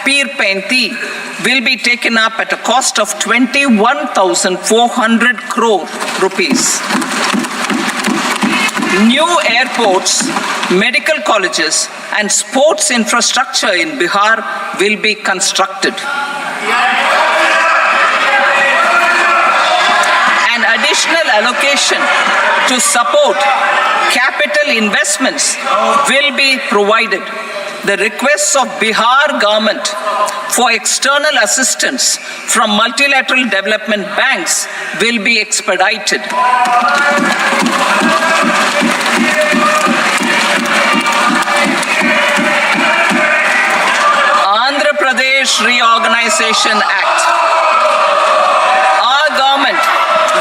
Peer Painti will be taken up at a cost of 21,400 crore rupees. New airports, medical colleges, and sports infrastructure in Bihar will be constructed. An additional allocation to support capital investments will be provided. The requests of Bihar government for external assistance from multilateral development banks will be expedited. Andhra Pradesh Reorganization Act. Our government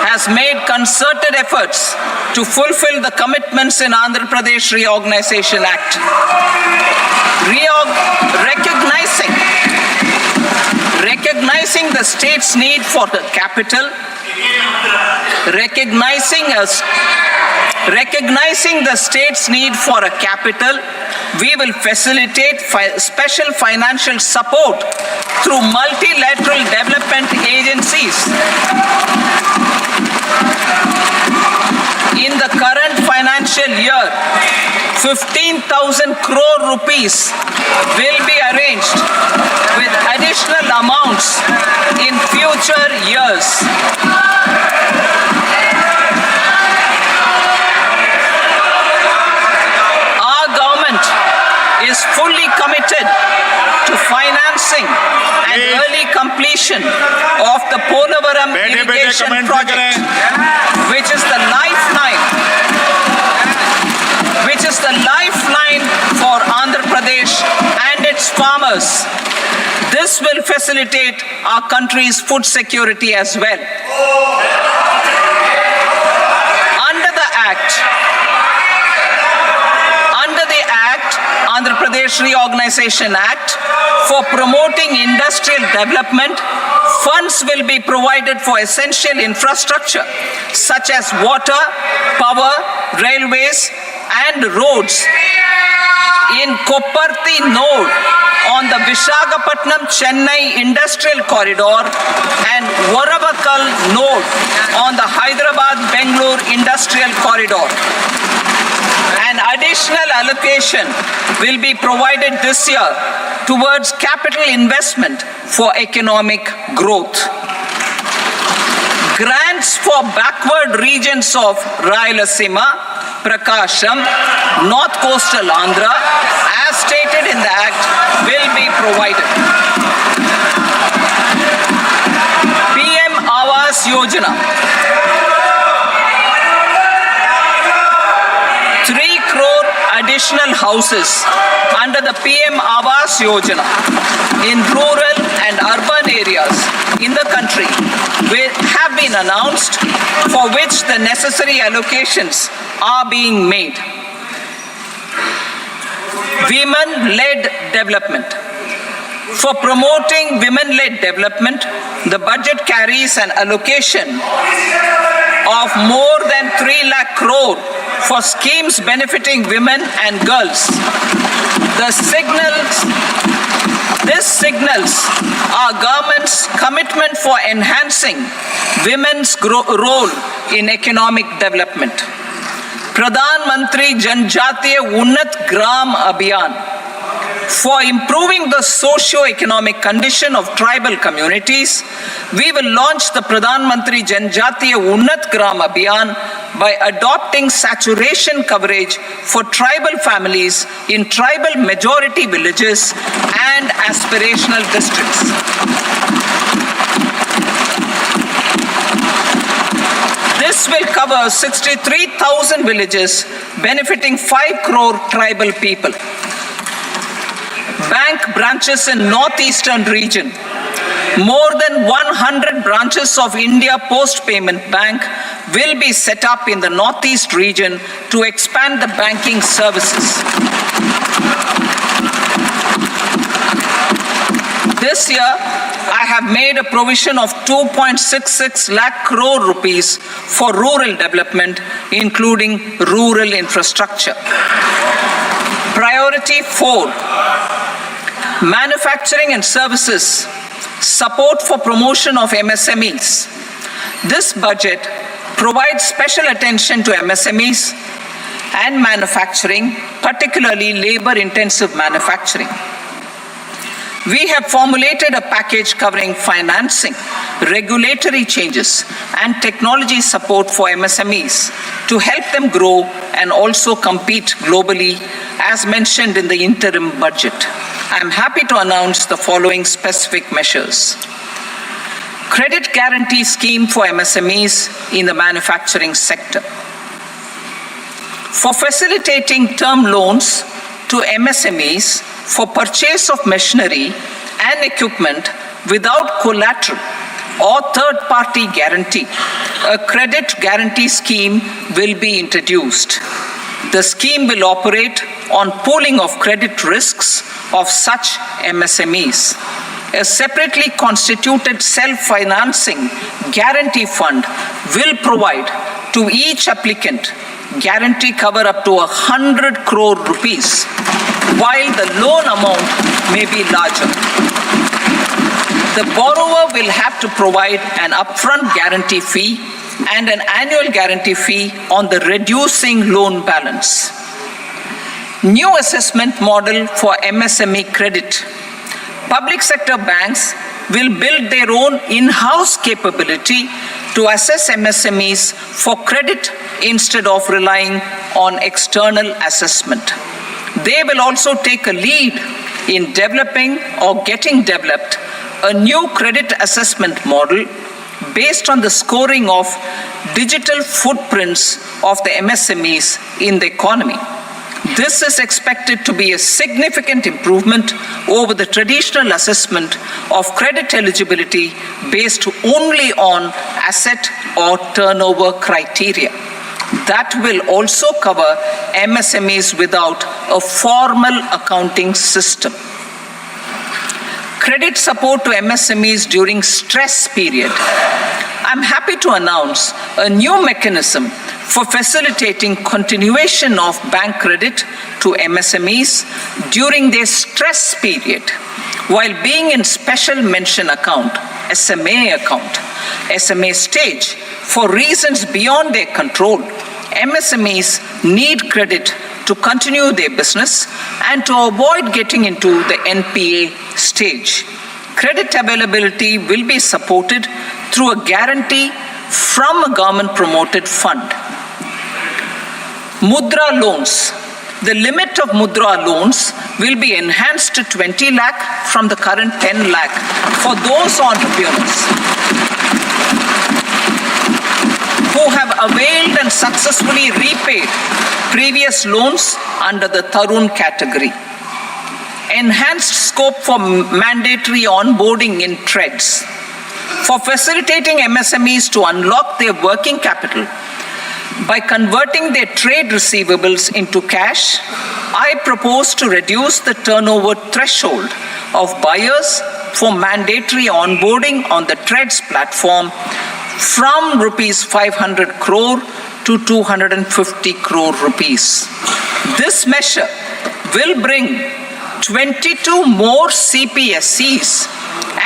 has made concerted efforts to fulfill the commitments in Andhra Pradesh Reorganization Act. Recognizing the state's need for the capital, recognizing the state's need for a capital, we will facilitate special financial support through multilateral development agencies. In the current financial year, 15,000 crore rupees will be arranged with additional amounts in future years. Our government is fully committed to financing and early completion of the Polavaram irrigation project, which is the lifeline for Andhra Pradesh and its farmers. This will facilitate our country's food security as well. Under the Andhra Pradesh Reorganization Act, for promoting industrial development, funds will be provided for essential infrastructure such as water, power, railways, and roads. In Kopparthi node on the Visakhapatnam-Chennai Industrial Corridor and Varavakal node on the Hyderabad-Bangalore Industrial Corridor. An additional allocation will be provided this year towards capital investment for economic growth. Grants for backward regions of Rayalaseema, Prakasham, North Coastal Andhra, as stated in the Act, will be provided. PM Awas Yojana. 3 crore additional houses under the PM Awas Yojana in rural and urban areas in the country have been announced, for which the necessary allocations are being made. Women-led development. For promoting women-led development, the budget carries an allocation of more than 3 lakh crore for schemes benefiting women and girls. This signals our government's commitment for enhancing women's role in economic development. Pradhan Mantri Janjatiya Unnat Gram Abhiyan. For improving the socio-economic condition of tribal communities, we will launch the Pradhan Mantri Janjatiya Unnat Gram Abhiyan by adopting saturation coverage for tribal families in tribal majority villages and aspirational districts. This will cover 63,000 villages, benefiting 5 crore tribal people. Bank branches in northeastern region. More than 100 branches of India Post Payment Bank will be set up in the northeast region to expand the banking services. This year, I have made a provision of 2.66 lakh crore rupees for rural development, including rural infrastructure. Priority 4. Manufacturing and services, support for promotion of MSMEs. This budget provides special attention to MSMEs and manufacturing, particularly labor-intensive manufacturing. We have formulated a package covering financing, regulatory changes, and technology support for MSMEs to help them grow and also compete globally, as mentioned in the interim budget. I am happy to announce the following specific measures. Credit guarantee scheme for MSMEs in the manufacturing sector. For facilitating term loans to MSMEs for purchase of machinery and equipment without collateral or third-party guarantee, a credit guarantee scheme will be introduced. The scheme will operate on pooling of credit risks of such MSMEs. A separately constituted self-financing guarantee fund will provide to each applicant guarantee cover up to 100 crore rupees, while the loan amount may be larger. The borrower will have to provide an upfront guarantee fee and an annual guarantee fee on the reducing loan balance. New assessment model for MSME credit. Public sector banks will build their own in-house capability to assess MSMEs for credit instead of relying on external assessment. They will also take a lead in developing or getting developed a new credit assessment model based on the scoring of digital footprints of the MSMEs in the economy. This is expected to be a significant improvement over the traditional assessment of credit eligibility based only on asset or turnover criteria. That will also cover MSMEs without a formal accounting system. Credit support to MSMEs during stress period. I'm happy to announce a new mechanism for facilitating continuation of bank credit to MSMEs during their stress period while being in special mention account, SMA account, SMA stage. For reasons beyond their control, MSMEs need credit to continue their business and to avoid getting into the NPA stage. Credit availability will be supported through a guarantee from a government-promoted fund. Mudra loans. The limit of Mudra loans will be enhanced to 20 lakh from the current 10 lakh for those entrepreneurs who have availed and successfully repaid previous loans under the Tarun category. Enhanced scope for mandatory onboarding in TREDS. For facilitating MSMEs to unlock their working capital by converting their trade receivables into cash, I propose to reduce the turnover threshold of buyers for mandatory onboarding on the TREDS platform from rupees 500 crore to 250 crore rupees. This measure will bring 22 more CPSCs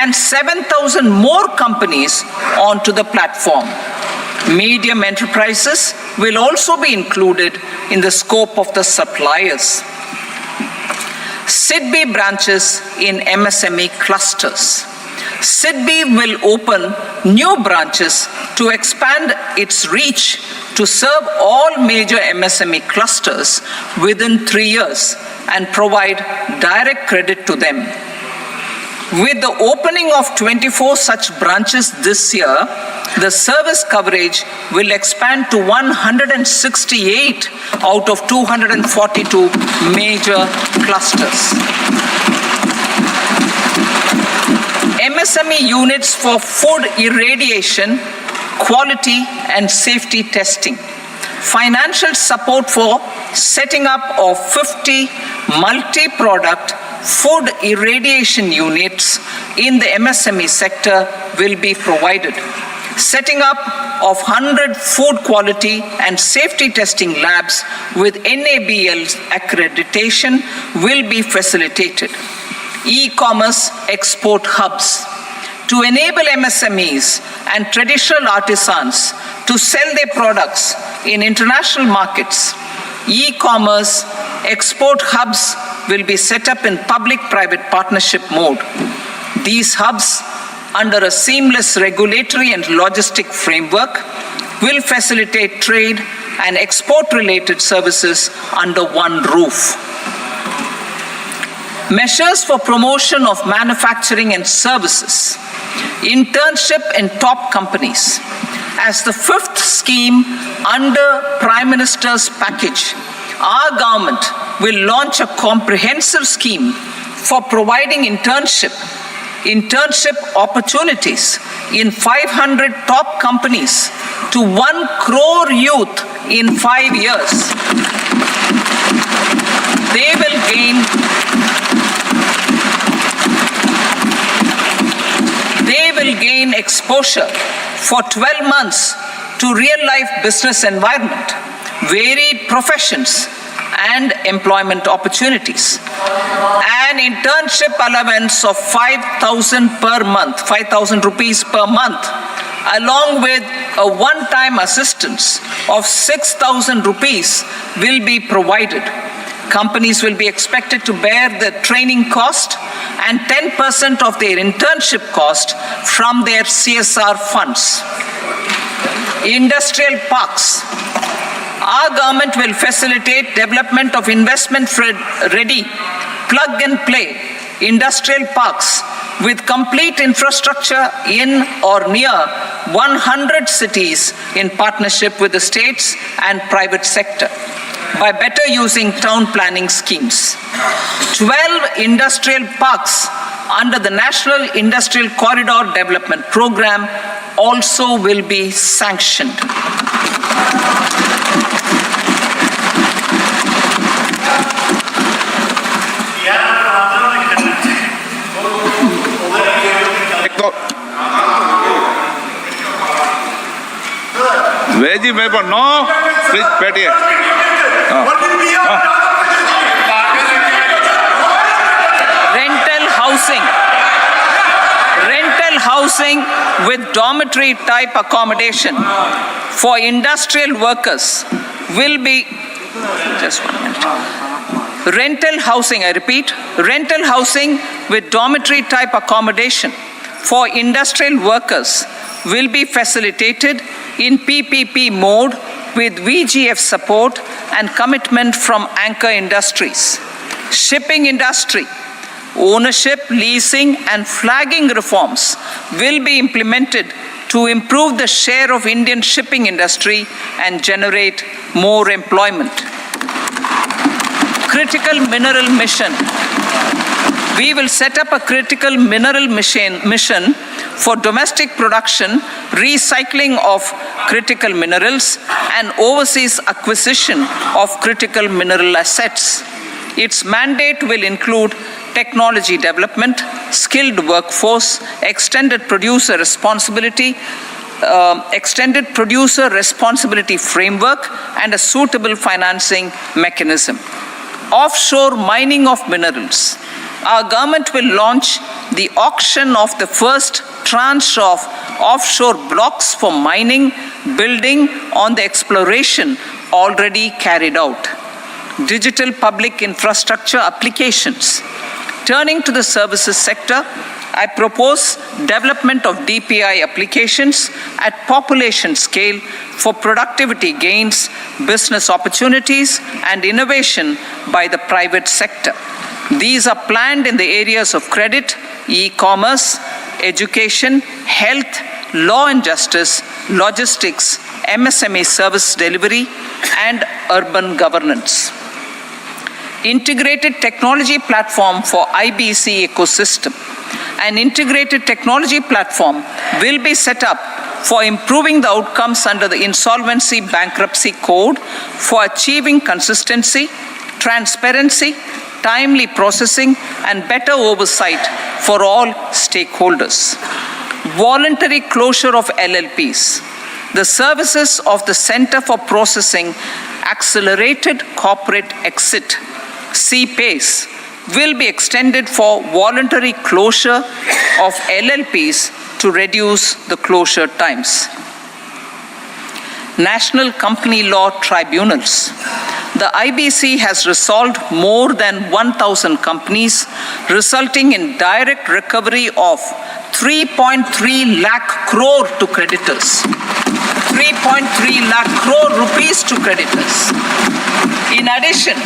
and 7,000 more companies onto the platform. Medium enterprises will also be included in the scope of the suppliers. SIDBI branches in MSME clusters. SIDBI will open new branches to expand its reach to serve all major MSME clusters within 3 years and provide direct credit to them. With the opening of 24 such branches this year, the service coverage will expand to 168 out of 242 major clusters. MSME units for food irradiation, quality and safety testing. Financial support for setting up of 50 multi-product food irradiation units in the MSME sector will be provided. Setting up of 100 food quality and safety testing labs with NABL accreditation will be facilitated. e-commerce export hubs to enable MSMEs and traditional artisans to sell their products in international markets. E-commerce export hubs will be set up in public-private partnership mode. These hubs, under a seamless regulatory and logistic framework, will facilitate trade and export-related services under one roof. Measures for promotion of manufacturing and services. Internship in top companies. As the fifth scheme under Prime Minister's package, our government will launch a comprehensive scheme for providing internship opportunities in 500 top companies to 1 crore youth in 5 years. They will gain exposure for 12 months to real-life business environment, varied professions, and employment opportunities. An internship allowance of 5,000 rupees per month, along with a one-time assistance of 6,000 rupees will be provided. Companies will be expected to bear the training cost and 10% of their internship cost from their CSR funds. Industrial parks. Our government will facilitate development of investment-ready, plug-and-play industrial parks with complete infrastructure in or near 100 cities in partnership with the states and private sector by better using town planning schemes. 12 industrial parks under the National Industrial Corridor Development Program also will be sanctioned. Veggie member, no, please, Petty. Rental housing with dormitory type accommodation for industrial workers will be, just 1 minute. Rental housing, I repeat, rental housing with dormitory type accommodation for industrial workers will be facilitated in PPP mode with VGF support and commitment from anchor industries. Shipping industry, ownership, leasing, and flagging reforms will be implemented to improve the share of Indian shipping industry and generate more employment. Critical mineral mission. We will set up a critical mineral mission for domestic production, recycling of critical minerals, and overseas acquisition of critical mineral assets. Its mandate will include technology development, skilled workforce, extended producer responsibility framework, and a suitable financing mechanism. Offshore mining of minerals. Our government will launch the auction of the first tranche of offshore blocks for mining, building on the exploration already carried out. Digital public infrastructure applications. Turning to the services sector, I propose development of DPI applications at population scale for productivity gains, business opportunities, and innovation by the private sector. These are planned in the areas of credit, e-commerce, education, health, law and justice, logistics, MSME service delivery, and urban governance. Integrated technology platform for IBC ecosystem. An integrated technology platform will be set up for improving the outcomes under the Insolvency Bankruptcy Code for achieving consistency, transparency, timely processing, and better oversight for all stakeholders. Voluntary closure of LLPs. The services of the Center for Processing Accelerated Corporate Exit, CPACE, will be extended for voluntary closure of LLPs to reduce the closure times. National Company Law Tribunals. The IBC has resolved more than 1,000 companies, resulting in direct recovery of 3.3 lakh crore to creditors. 3.3 lakh crore rupees to creditors. In addition,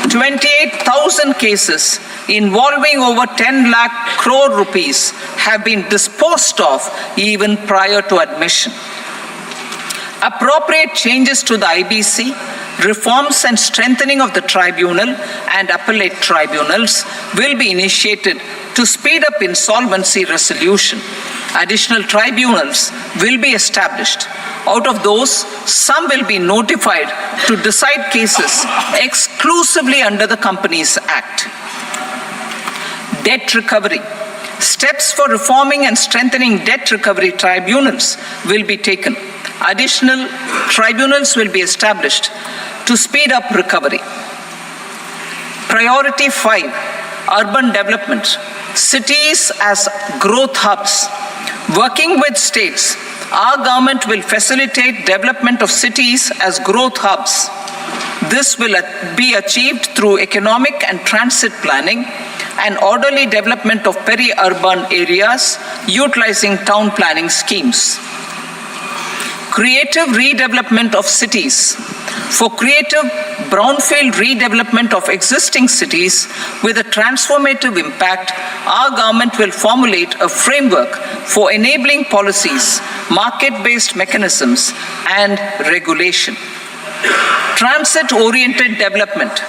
28,000 cases involving over 10 lakh crore rupees have been disposed of even prior to admission. Appropriate changes to the IBC, reforms and strengthening of the tribunal and appellate tribunals will be initiated to speed up insolvency resolution. Additional tribunals will be established. Out of those, some will be notified to decide cases exclusively under the Companies Act. Debt recovery. Steps for reforming and strengthening debt recovery tribunals will be taken. Additional tribunals will be established to speed up recovery. Priority 5, urban development. Cities as growth hubs. Working with states, our government will facilitate development of cities as growth hubs. This will be achieved through economic and transit planning and orderly development of peri-urban areas utilizing town planning schemes. Creative redevelopment of cities. For creative brownfield redevelopment of existing cities with a transformative impact, our government will formulate a framework for enabling policies, market-based mechanisms, and regulation. Transit-oriented development.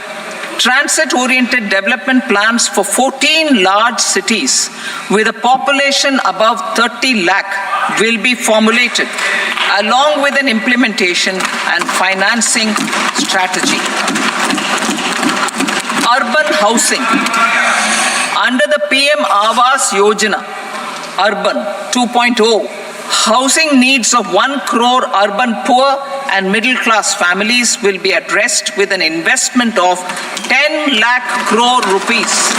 Transit-oriented development plans for 14 large cities with a population above 30 lakh will be formulated, along with an implementation and financing strategy. Urban housing. Under the PM Awas Yojana, Urban 2.0, housing needs of 1 crore urban poor and middle-class families will be addressed with an investment of 10 lakh crore rupees.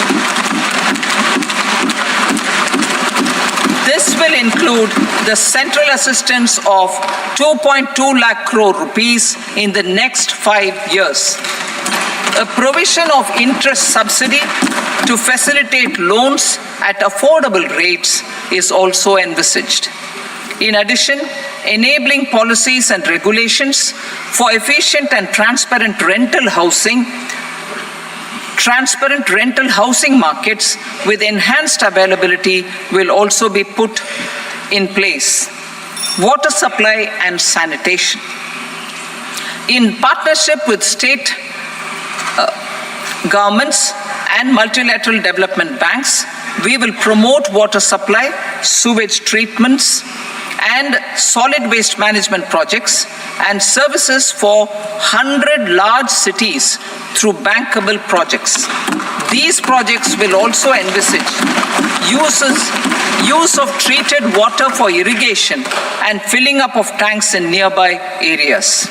This will include the central assistance of 2.2 lakh crore rupees in the next 5 years. A provision of interest subsidy to facilitate loans at affordable rates is also envisaged. In addition, enabling policies and regulations for efficient and transparent rental housing markets with enhanced availability will also be put in place. Water supply and sanitation. In partnership with state governments and multilateral development banks, we will promote water supply, sewage treatments, and solid waste management projects and services for 100 large cities through bankable projects. These projects will also envisage use of treated water for irrigation and filling up of tanks in nearby areas.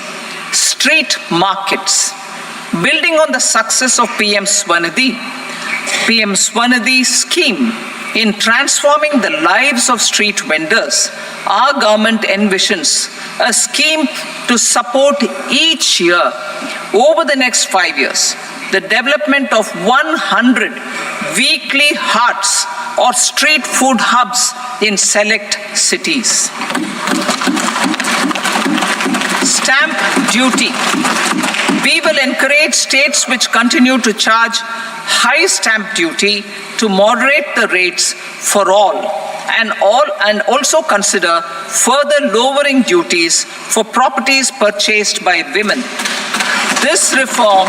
Street markets. Building on the success of PM Swanidhi scheme in transforming the lives of street vendors, our government envisions a scheme to support each year over the next 5 years the development of 100 weekly hearts or street food hubs in select cities. Stamp duty. We will encourage states which continue to charge high stamp duty to moderate the rates for all and also consider further lowering duties for properties purchased by women. This reform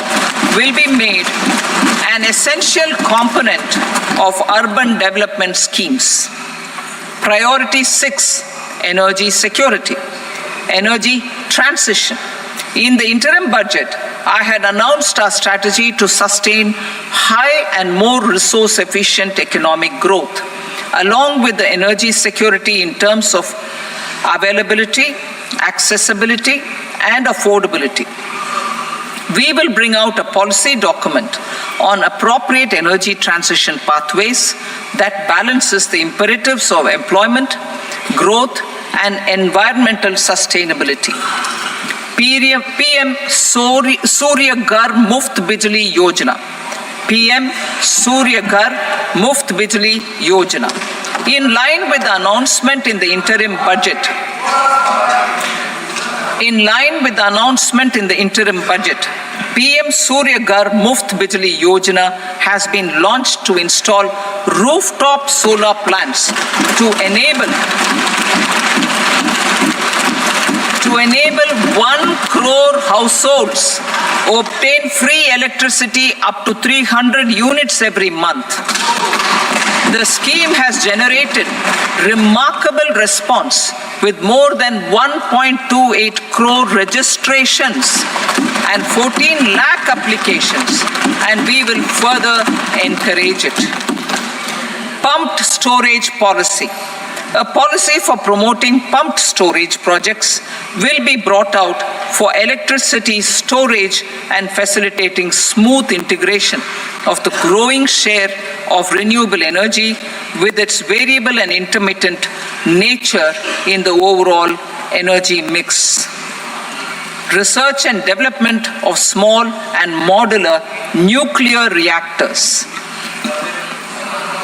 will be made an essential component of urban development schemes. Priority 6, energy security. Energy transition. In the interim budget, I had announced our strategy to sustain high and more resource-efficient economic growth, along with the energy security in terms of availability, accessibility, and affordability. We will bring out a policy document on appropriate energy transition pathways that balances the imperatives of employment, growth, and environmental sustainability. PM Surya Ghar Muft Bijli Yojana. PM Surya Ghar Muft Bijli Yojana. In line with the announcement in the interim budget, PM Surya Ghar Muft Bijli Yojana has been launched to install rooftop solar plants to enable 1 crore households obtain free electricity up to 300 units every month. The scheme has generated remarkable response with more than 1.28 crore registrations and 14 lakh applications, and we will further encourage it. Pumped storage policy. A policy for promoting pumped storage projects will be brought out for electricity storage and facilitating smooth integration of the growing share of renewable energy with its variable and intermittent nature in the overall energy mix. Research and development of small and modular nuclear reactors.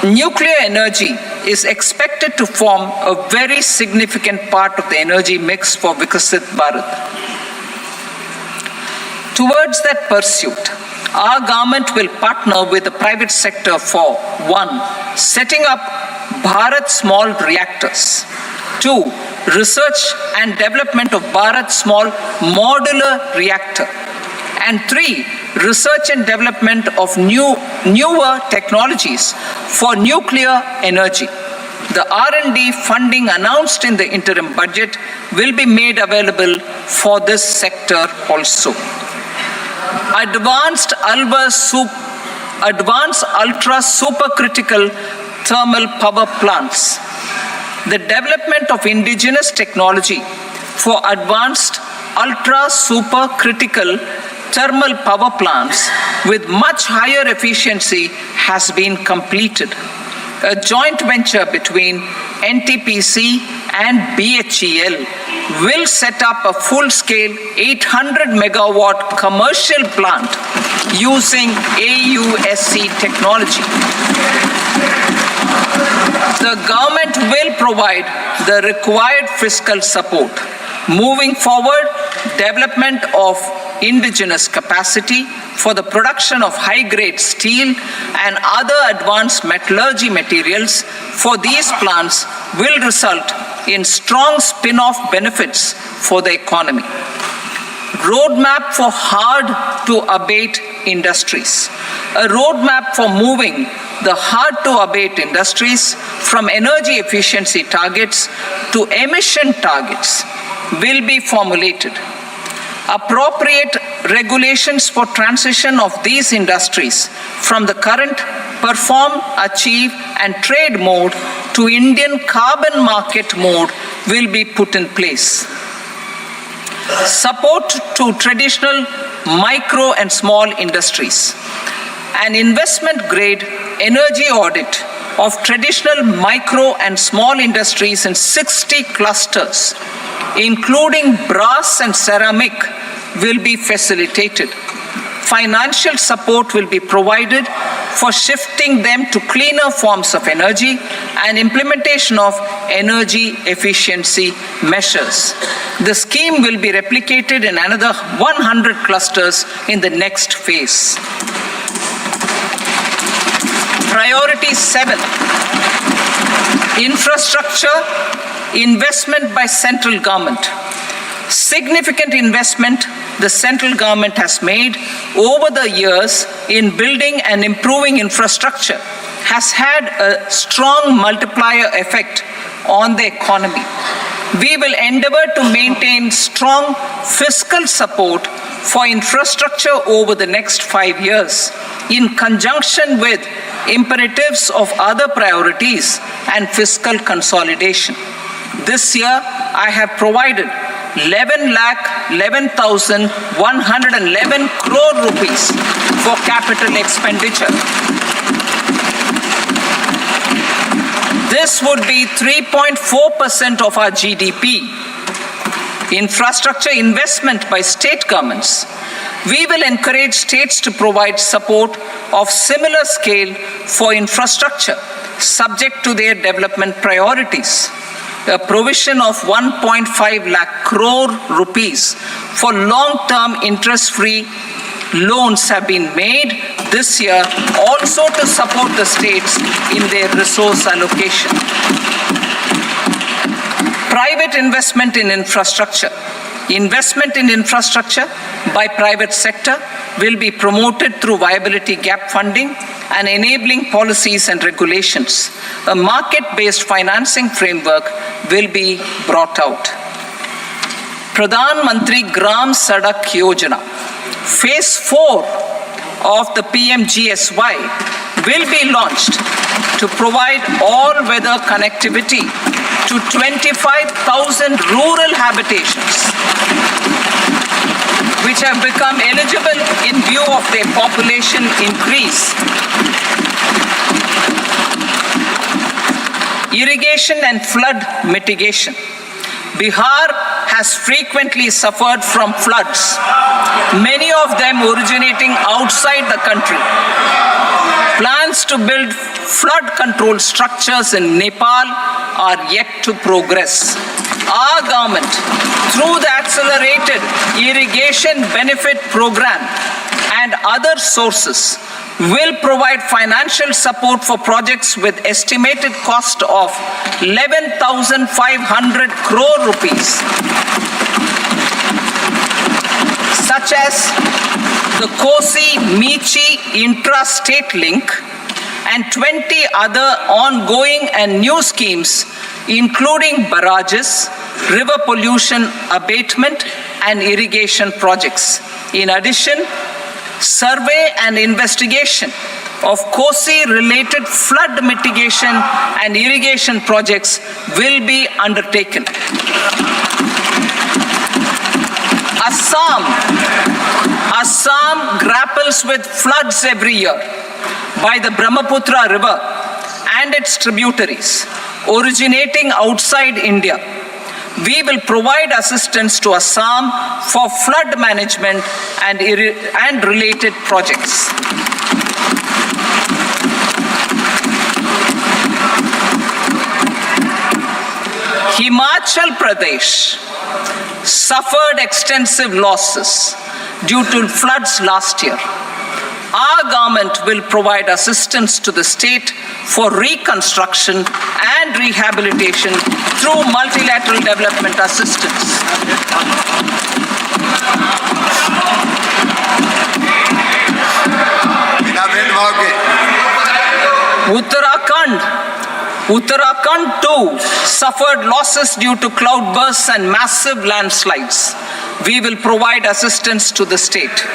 Nuclear energy is expected to form a very significant part of the energy mix for Vikasit Bharat. Towards that pursuit, our government will partner with the private sector for 1. Setting up Bharat Small Reactors. 2. Research and development of Bharat Small Modular Reactor. And 3. Research and development of newer technologies for nuclear energy. The R&D funding announced in the interim budget will be made available for this sector also. Advanced ultra supercritical thermal power plants. The development of indigenous technology for advanced ultra supercritical thermal power plants with much higher efficiency has been completed. A joint venture between NTPC and BHEL will set up a full-scale 800 megawatt commercial plant using AUSC technology. The government will provide the required fiscal support. Moving forward, development of indigenous capacity for the production of high-grade steel and other advanced metallurgy materials for these plants will result in strong spin-off benefits for the economy. Roadmap for hard-to-abate industries. A roadmap for moving the hard-to-abate industries from energy efficiency targets to emission targets will be formulated. Appropriate regulations for transition of these industries from the current perform, achieve, and trade mode to Indian carbon market mode will be put in place. Support to traditional micro and small industries. An investment-grade energy audit of traditional micro and small industries in 60 clusters, including brass and ceramic, will be facilitated. Financial support will be provided for shifting them to cleaner forms of energy and implementation of energy efficiency measures. The scheme will be replicated in another 100 clusters in the next phase. Priority 7. Infrastructure investment by central government. Significant investment the central government has made over the years in building and improving infrastructure has had a strong multiplier effect on the economy. We will endeavor to maintain strong fiscal support for infrastructure over the next 5 years in conjunction with imperatives of other priorities and fiscal consolidation. This year, I have provided 11,11,111 crore rupees for capital expenditure. This would be 3.4% of our GDP. Infrastructure investment by state governments. We will encourage states to provide support of similar scale for infrastructure, subject to their development priorities. A provision of 1.5 lakh crore rupees for long-term interest-free loans have been made this year also to support the states in their resource allocation. Private investment in infrastructure. Investment in infrastructure by private sector will be promoted through viability gap funding and enabling policies and regulations. A market-based financing framework will be brought out. Pradhan Mantri Gram Sadak Yojana, Phase 4 of the PMGSY will be launched to provide all-weather connectivity to 25,000 rural habitations, which have become eligible in view of their population increase. Irrigation and flood mitigation. Bihar has frequently suffered from floods, many of them originating outside the country. Plans to build flood control structures in Nepal are yet to progress. Our government, through the Accelerated Irrigation Benefit Program and other sources, will provide financial support for projects with estimated cost of 11,500 crore rupees, such as the Kosi-Michi intra-state link and 20 other ongoing and new schemes, including barrages, river pollution abatement, and irrigation projects. In addition, survey and investigation of Kosi-related flood mitigation and irrigation projects will be undertaken. Assam grapples with floods every year by the Brahmaputra River and its tributaries originating outside India. We will provide assistance to Assam for flood management and related projects. Himachal Pradesh suffered extensive losses due to floods last year. Our government will provide assistance to the state for reconstruction and rehabilitation through multilateral development assistance. Uttarakhand too suffered losses due to cloudbursts and massive landslides. We will provide assistance to the state.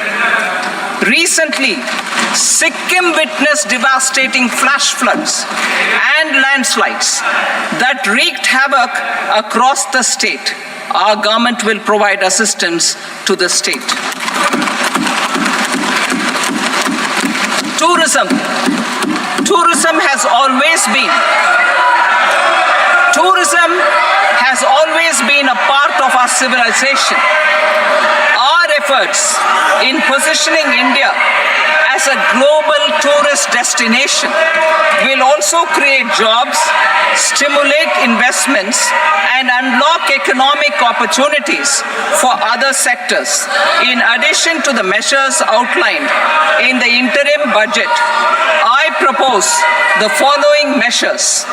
Recently, Sikkim witnessed devastating flash floods and landslides that wreaked havoc across the state. Our government will provide assistance to the state. Tourism. Tourism has always been a part of our civilization. Our efforts in positioning India as a global tourist destination will also create jobs, stimulate investments, and unlock economic opportunities for other sectors. In addition to the measures outlined in the interim budget, I propose the following measures.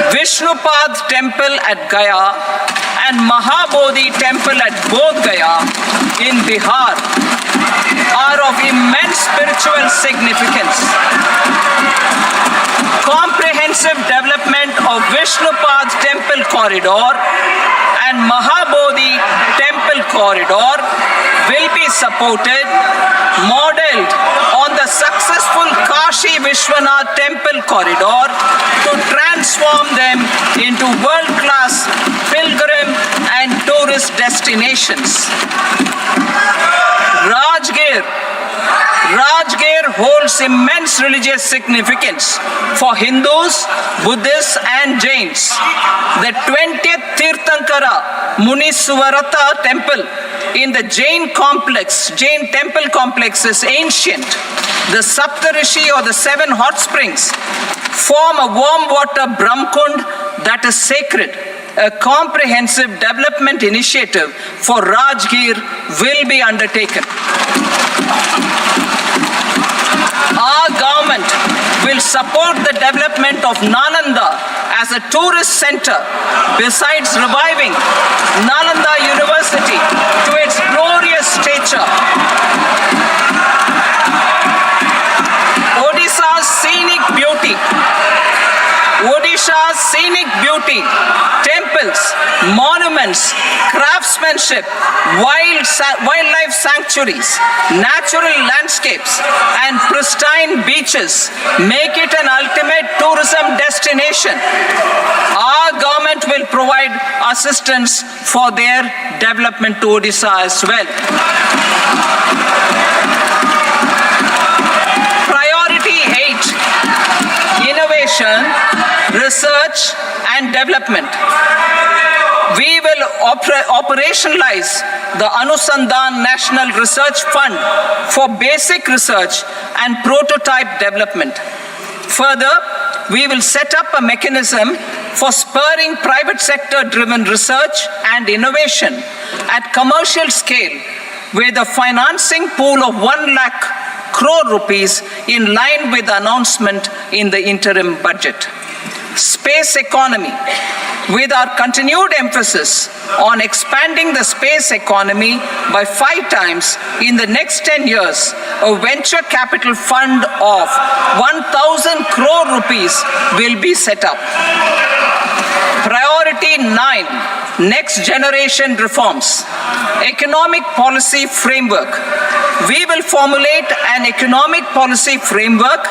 Vishnupad Temple at Gaya and Mahabodhi Temple at Bodh Gaya in Bihar are of immense spiritual significance. Comprehensive development of Vishnupad Temple Corridor and Mahabodhi Temple Corridor will be supported, modeled on the successful Kashi Vishwanath Temple Corridor to transform them into world-class pilgrim and tourist tourist destinations. Rajgir holds immense religious significance for Hindus, Buddhists and Jains. The 20th Tirthankara Muniswarata temple in the Jain temple complex is ancient. The Saptarishi or the 7 hot springs form a warm water Brahmkund that is sacred. A comprehensive development initiative for Rajgir will be undertaken. Our government will support the development of Nalanda as a tourist center, besides reviving Nalanda University to its glorious stature. Odisha's scenic beauty, temples, monuments, craftsmanship, wildlife sanctuaries, natural landscapes, and pristine beaches make it an ultimate tourism destination. Our government will provide assistance for their development to Odisha as well. Priority 8, innovation, research and development. We will operationalize the Anusandhan National Research Fund for basic research and prototype development. Further, we will set up a mechanism for spurring private sector-driven research and innovation at commercial scale with a financing pool of 1 lakh crore rupees in line with the announcement in the interim budget. Space economy. With our continued emphasis on expanding the space economy by 5 times in the next 10 years, a venture capital fund of 1,000 crore rupees will be set up. Priority 9, next generation reforms. Economic policy framework. We will formulate an economic policy framework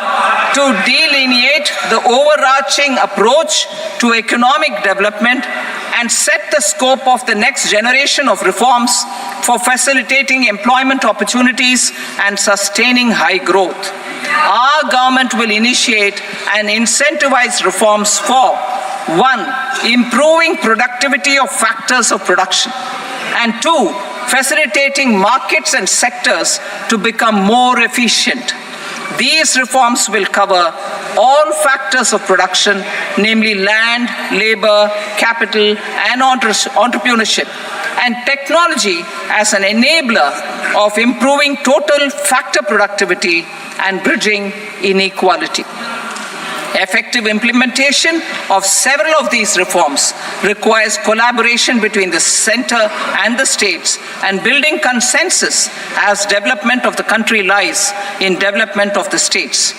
to delineate the overarching approach to economic development and set the scope of the next generation of reforms for facilitating employment opportunities and sustaining high growth. Our government will initiate and incentivize reforms for 1, improving productivity of factors of production, and 2, facilitating markets and sectors to become more efficient. These reforms will cover all factors of production, namely land, labor, capital, and entrepreneurship, and technology as an enabler of improving total factor productivity and bridging inequality. Effective implementation of several of these reforms requires collaboration between the center and the states and building consensus as development of the country lies in development of the states.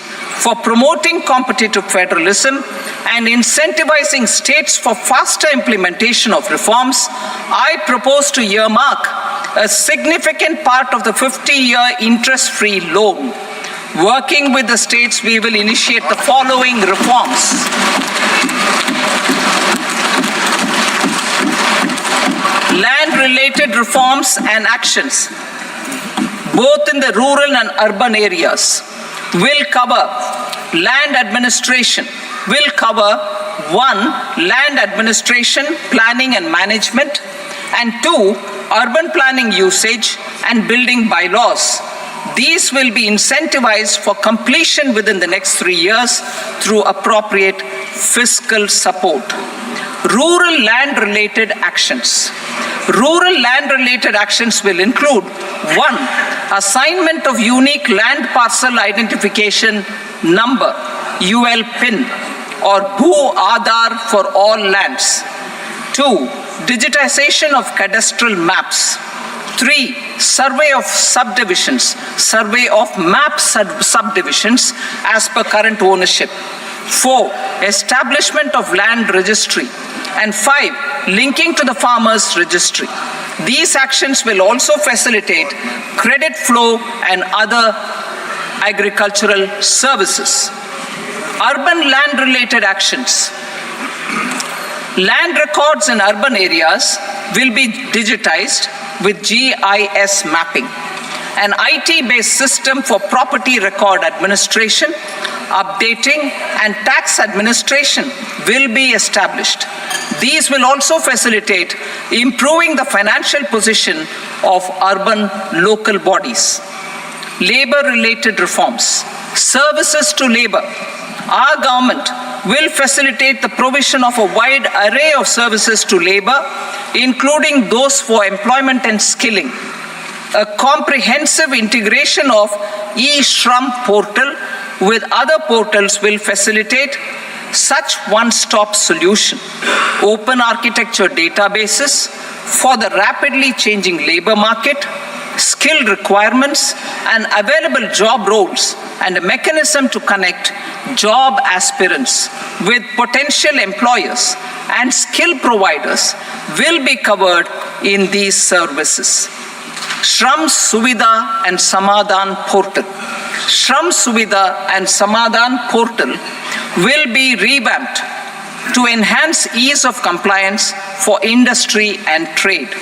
For promoting competitive federalism and incentivizing states for faster implementation of reforms, I propose to earmark a significant part of the 50-year interest-free loan. Working with the states, we will initiate the following reforms. Land-related reforms and actions, both in the rural and urban areas, will cover land administration, will cover 1, land administration, planning and management, and 2, urban planning usage and building bylaws. These will be incentivized for completion within the next 3 years through appropriate fiscal support. Rural land-related actions. Rural land-related actions will include 1, assignment of unique land parcel identification number, UL PIN, or Bhu Aadhaar for all lands. 2, digitization of cadastral maps. 3, survey of subdivisions, survey of map subdivisions as per current ownership. 4, establishment of land registry. And 5, linking to the farmers registry. These actions will also facilitate credit flow and other agricultural services. Urban land-related actions. Land records in urban areas will be digitized with GIS mapping. An IT-based system for property record administration, updating, and tax administration will be established. These will also facilitate improving the financial position of urban local bodies. Labor-related reforms, services to labor. Our government will facilitate the provision of a wide array of services to labor, including those for employment and skilling. A comprehensive integration of e-Shram portal with other portals will facilitate such one-stop solution. Open architecture databases for the rapidly changing labor market, skill requirements, and available job roles, and a mechanism to connect job aspirants with potential employers and skill providers will be covered in these services. Shram Suvidha and Samadhan portal. Shram Suvidha and Samadhan portal will be revamped to enhance ease of compliance for industry and trade.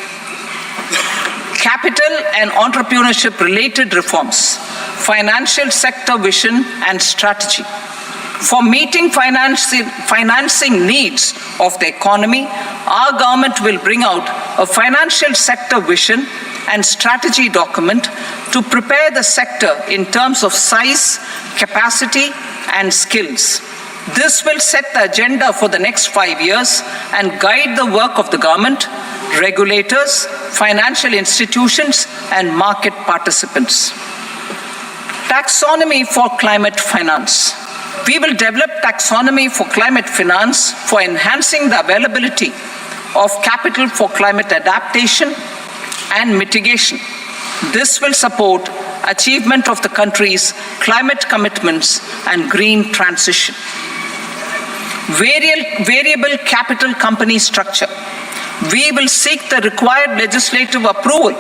Capital and entrepreneurship related reforms, financial sector vision and strategy. For meeting financing needs of the economy, our government will bring out a financial sector vision and strategy document to prepare the sector in terms of size, capacity, and skills. This will set the agenda for the next 5 years and guide the work of the government, regulators, financial institutions, and market participants. Taxonomy for climate finance. We will develop taxonomy for climate finance for enhancing the availability of capital for climate adaptation and mitigation. This will support achievement of the country's climate commitments and green transition. Variable capital company structure. We will seek the required legislative approval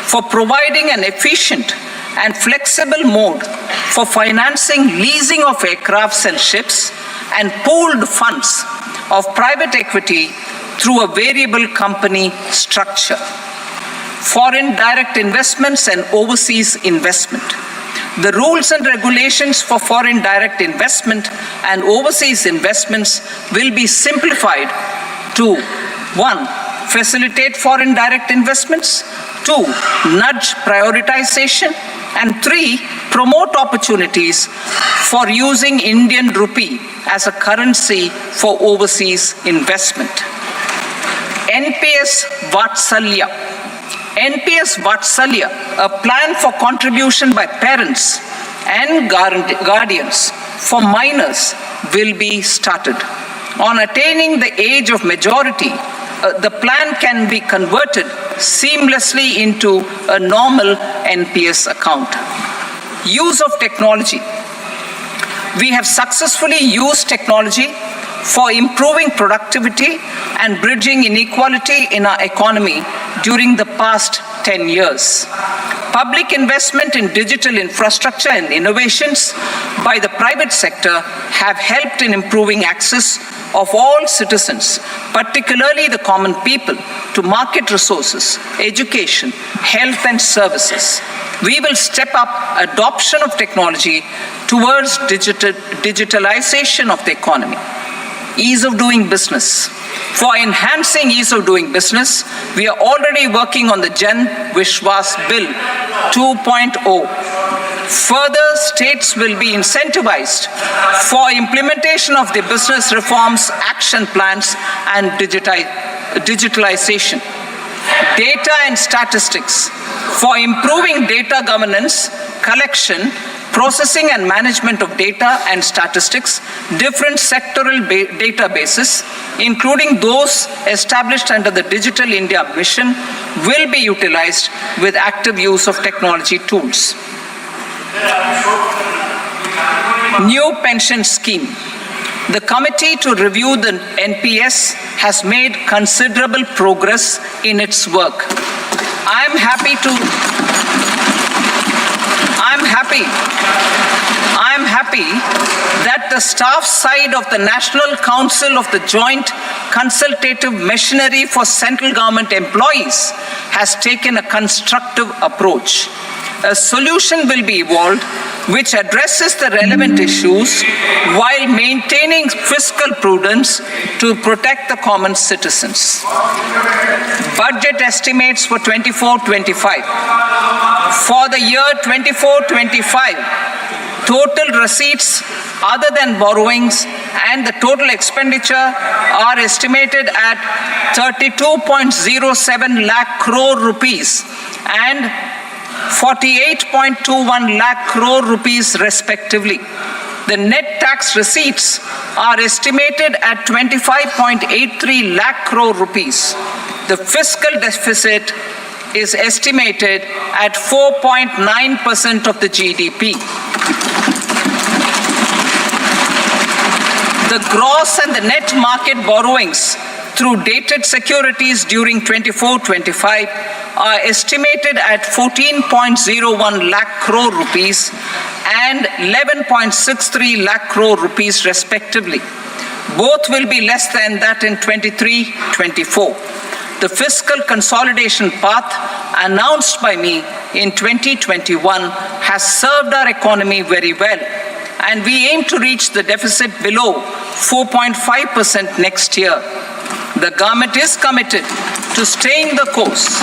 for providing an efficient and flexible mode for financing leasing of aircrafts and ships and pooled funds of private equity through a variable company structure. Foreign direct investments and overseas investment. The rules and regulations for foreign direct investment and overseas investments will be simplified to 1. Facilitate foreign direct investments, 2. Nudge prioritization, and 3. Promote opportunities for using Indian rupee as a currency for overseas investment. NPS Vatsalya. NPS Vatsalya, a plan for contribution by parents and guardians for minors, will be started. On attaining the age of majority, the plan can be converted seamlessly into a normal NPS account. Use of technology. We have successfully used technology for improving productivity and bridging inequality in our economy during the past 10 years. Public investment in digital infrastructure and innovations by the private sector have helped in improving access of all citizens, particularly the common people, to market resources, education, health and services. We will step up adoption of technology towards digitalization of the economy. Ease of doing business. For enhancing ease of doing business, we are already working on the Jan Vishwas Bill 2.0. Further, states will be incentivized for implementation of the business reforms, action plans, and digitalization. Data and statistics. For improving data governance, collection, processing and management of data and statistics, different sectoral databases, including those established under the Digital India Mission, will be utilized with active use of technology tools. New pension scheme. The committee to review the NPS has made considerable progress in its work. I'm happy that the staff side of the National Council of the Joint consultative machinery for central government employees has taken a constructive approach. A solution will be evolved which addresses the relevant issues while maintaining fiscal prudence to protect the common citizens. Budget estimates for 24-25. For the year 24-25, total receipts other than borrowings and the total expenditure are estimated at 32.07 lakh crore rupees and 48.21 lakh crore rupees respectively. The net tax receipts are estimated at 25.83 lakh crore rupees. The fiscal deficit is estimated at 4.9% of the GDP. The gross and the net market borrowings through dated securities during 24-25 are estimated at 14.01 lakh crore rupees and 11.63 lakh crore rupees respectively. Both will be less than that in 23-24. The fiscal consolidation path announced by me in 2021 has served our economy very well, and we aim to reach the deficit below 4.5% next year. The government is committed to staying the course.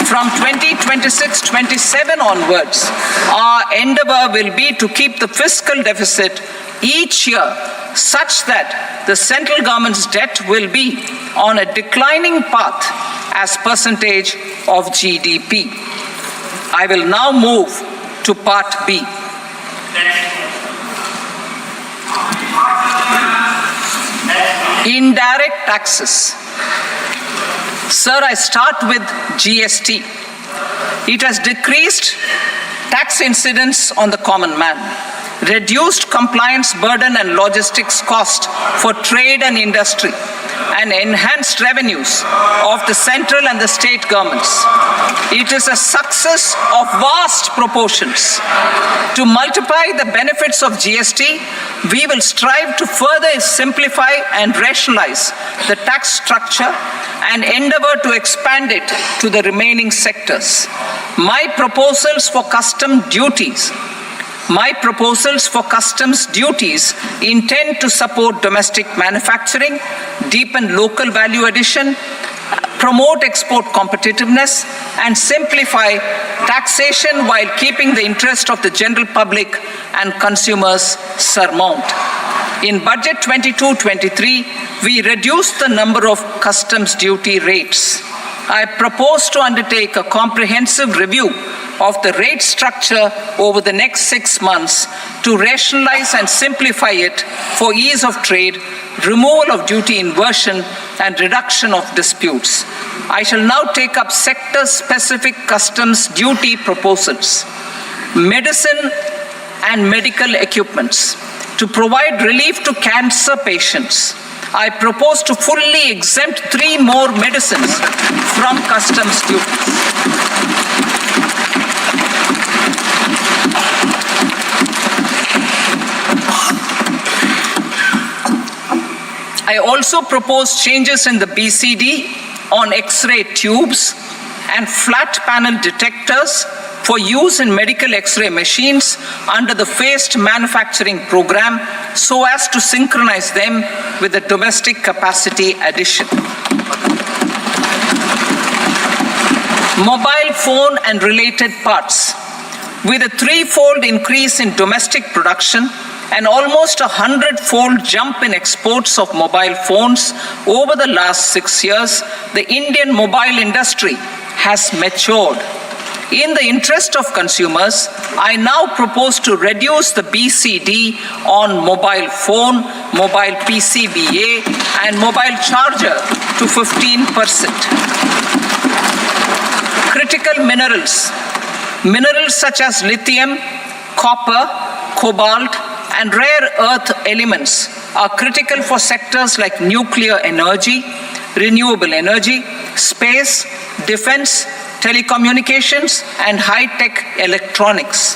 From 2026-27 onwards, our endeavor will be to keep the fiscal deficit each year such that the central government's debt will be on a declining path as percentage of GDP. I will now move to Part B. Indirect taxes. Sir, I start with GST. It has decreased tax incidence on the common man, reduced compliance burden and logistics cost for trade and industry, and enhanced revenues of the central and the state governments. It is a success of vast proportions. To multiply the benefits of GST, we will strive to further simplify and rationalize the tax structure and endeavor to expand it to the remaining sectors. My proposals for customs duties intend to support domestic manufacturing, deepen local value addition, promote export competitiveness, and simplify taxation while keeping the interest of the general public and consumers paramount. In Budget 22-23, we reduced the number of customs duty rates. I propose to undertake a comprehensive review of the rate structure over the next 6 months to rationalize and simplify it for ease of trade, removal of duty inversion, and reduction of disputes. I shall now take up sector-specific customs duty proposals. Medicine and medical equipments. To provide relief to cancer patients, I propose to fully exempt 3 more medicines from customs duties. I also propose changes in the BCD on X-ray tubes and flat panel detectors for use in medical X-ray machines under the phased manufacturing program so as to synchronize them with the domestic capacity addition. Mobile phone and related parts. With a 3-fold increase in domestic production and almost a 100-fold jump in exports of mobile phones over the last 6 years, the Indian mobile industry has matured. In the interest of consumers, I now propose to reduce the BCD on mobile phone, mobile PCBA, and mobile charger to 15%. Critical minerals. Minerals such as lithium, copper, cobalt, and rare earth elements are critical for sectors like nuclear energy, renewable energy, space, defense, telecommunications, and high-tech electronics.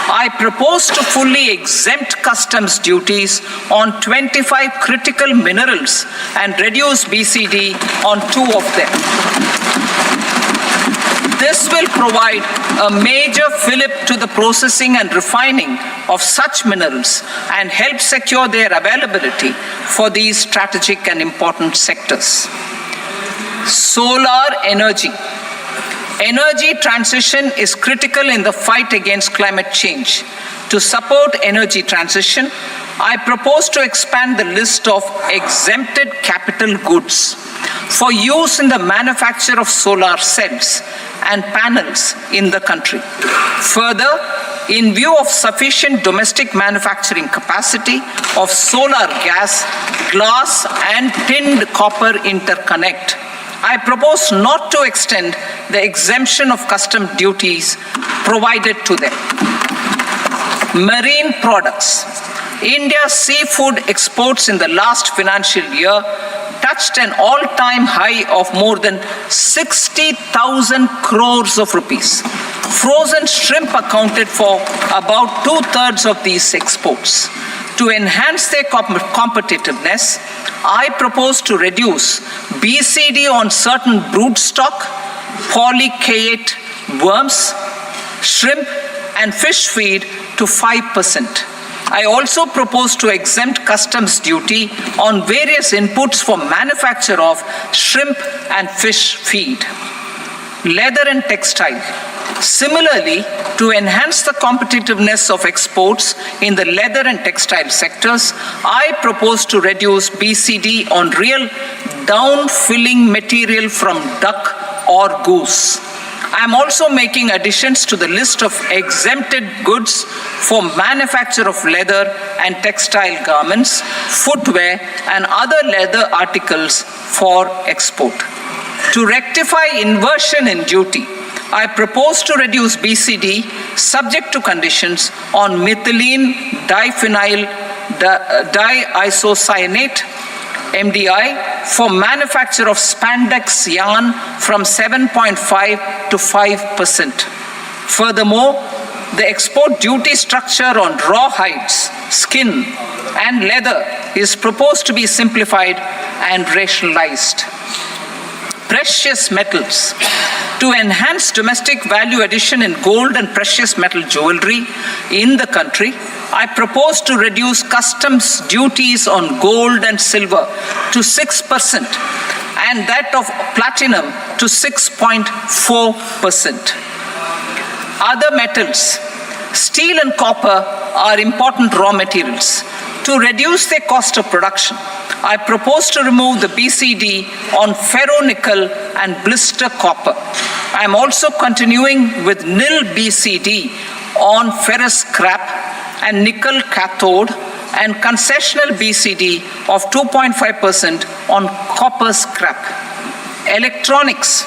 I propose to fully exempt customs duties on 25 critical minerals and reduce BCD on 2 of them. This will provide a major fillip to the processing and refining of such minerals and help secure their availability for these strategic and important sectors. Solar energy. Energy transition is critical in the fight against climate change. To support energy transition, I propose to expand the list of exempted capital goods for use in the manufacture of solar cells and panels in the country. Further, in view of sufficient domestic manufacturing capacity of solar gas, glass, and tinned copper interconnect, I propose not to extend the exemption of custom duties provided to them. Marine products. India's seafood exports in the last financial year touched an all-time high of more than 60,000 crores of rupees. Frozen shrimp accounted for about 2/3 of these exports. To enhance their competitiveness, I propose to reduce BCD on certain broodstock, polychaete worms, shrimp, and fish feed to 5%. I also propose to exempt customs duty on various inputs for manufacture of shrimp and fish feed. Leather and textile. Similarly, to enhance the competitiveness of exports in the leather and textile sectors, I propose to reduce BCD on real down-filling material from duck or goose. I am also making additions to the list of exempted goods for manufacture of leather and textile garments, footwear, and other leather articles for export. To rectify inversion in duty, I propose to reduce BCD subject to conditions on methylene diphenyl diisocyanate MDI for manufacture of spandex yarn from 7.5 to 5%. Furthermore, the export duty structure on raw hides, skin, and leather is proposed to be simplified and rationalized. Precious metals. To enhance domestic value addition in gold and precious metal jewelry in the country, I propose to reduce customs duties on gold and silver to 6% and that of platinum to 6.4%. Other metals. Steel and copper are important raw materials. To reduce their cost of production, I propose to remove the BCD on ferronickel and blister copper. I am also continuing with nil BCD on ferrous scrap and nickel cathode and concessional BCD of 2.5% on copper scrap. Electronics.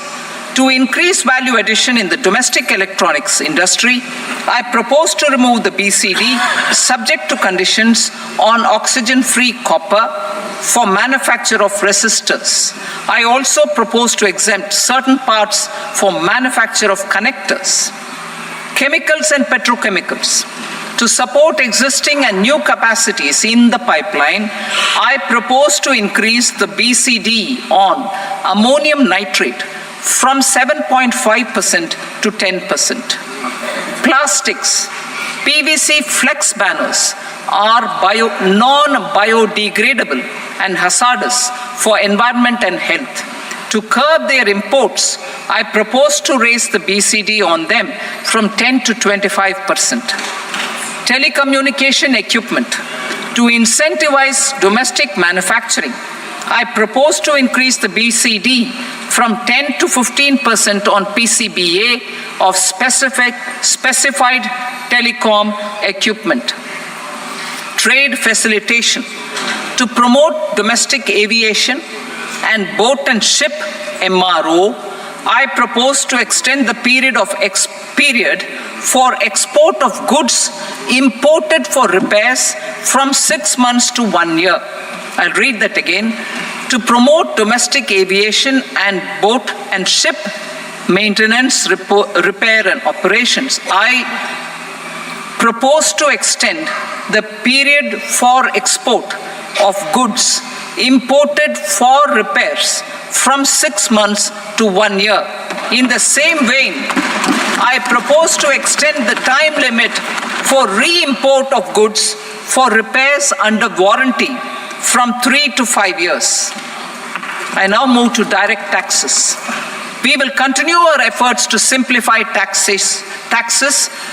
To increase value addition in the domestic electronics industry, I propose to remove the BCD subject to conditions on oxygen-free copper for manufacture of resistors. I also propose to exempt certain parts for manufacture of connectors. Chemicals and petrochemicals. To support existing and new capacities in the pipeline, I propose to increase the BCD on ammonium nitrate from 7.5% to 10%. Plastics. PVC flex banners are non-biodegradable and hazardous for environment and health. To curb their imports, I propose to raise the BCD on them from 10 to 25%. Telecommunication equipment. To incentivize domestic manufacturing, I propose to increase the BCD from 10 to 15% on PCBA of specified telecom equipment. Trade facilitation. To promote domestic aviation and boat and ship MRO, I propose to extend the period for export of goods imported for repairs from 6 months to 1 year. I'll read that again. To promote domestic aviation and boat and ship maintenance, repair and operations, I propose to extend the period for export of goods imported for repairs from 6 months to 1 year. In the same vein, I propose to extend the time limit for re-import of goods for repairs under warranty from 3 to 5 years. I now move to direct taxes. We will continue our efforts to simplify taxes,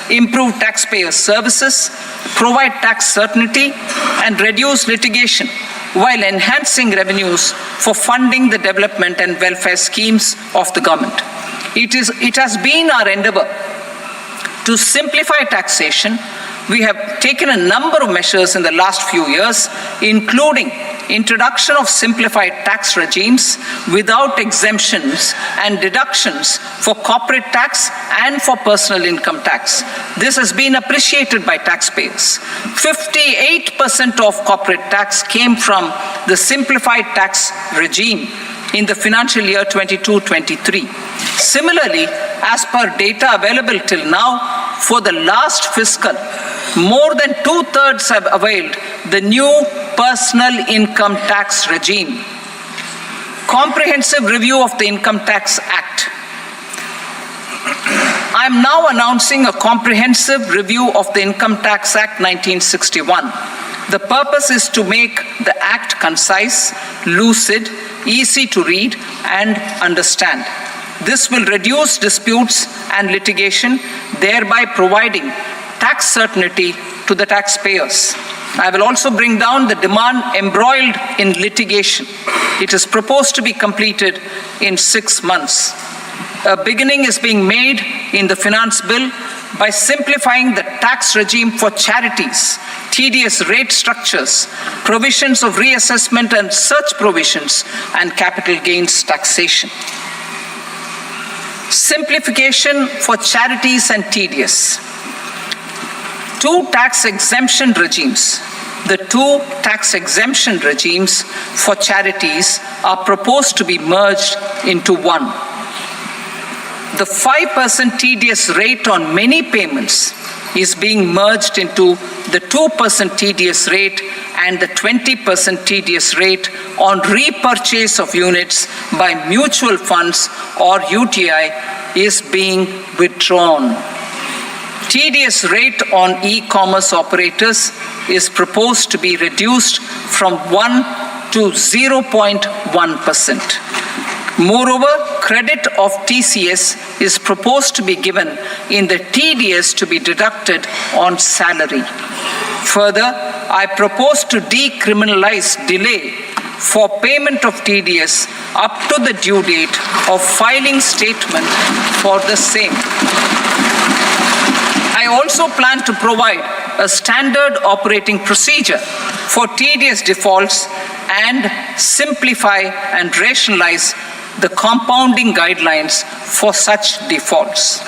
improve taxpayer services, provide tax certainty, and reduce litigation while enhancing revenues for funding the development and welfare schemes of the government. It has been our endeavor to simplify taxation. We have taken a number of measures in the last few years, including introduction of simplified tax regimes without exemptions and deductions for corporate tax and for personal income tax. This has been appreciated by taxpayers. 58% of corporate tax came from the simplified tax regime in the financial year 22-23. Similarly, as per data available till now, for the last fiscal, more than 2/3 have availed the new personal income tax regime. Comprehensive review of the Income Tax Act. I am now announcing a comprehensive review of the Income Tax Act 1961. The purpose is to make the act concise, lucid, easy to read and understand. This will reduce disputes and litigation, thereby providing tax certainty to the taxpayers. I will also bring down the demand embroiled in litigation. It is proposed to be completed in 6 months. A beginning is being made in the finance bill by simplifying the tax regime for charities, tedious rate structures, provisions of reassessment and such provisions, and capital gains taxation. Simplification for charities and tedious. Two tax exemption regimes. The two tax exemption regimes for charities are proposed to be merged into one. The 5% tedious rate on many payments is being merged into the 2% tedious rate, and the 20% tedious rate on repurchase of units by mutual funds or UTI is being withdrawn. Tedious rate on e-commerce operators is proposed to be reduced from 1 to 0.1%. Moreover, credit of TCS is proposed to be given in the TDS to be deducted on salary. Further, I propose to decriminalize delay for payment of TDS up to the due date of filing statement for the same. I also plan to provide a standard operating procedure for TDS defaults and simplify and rationalize the compounding guidelines for such defaults.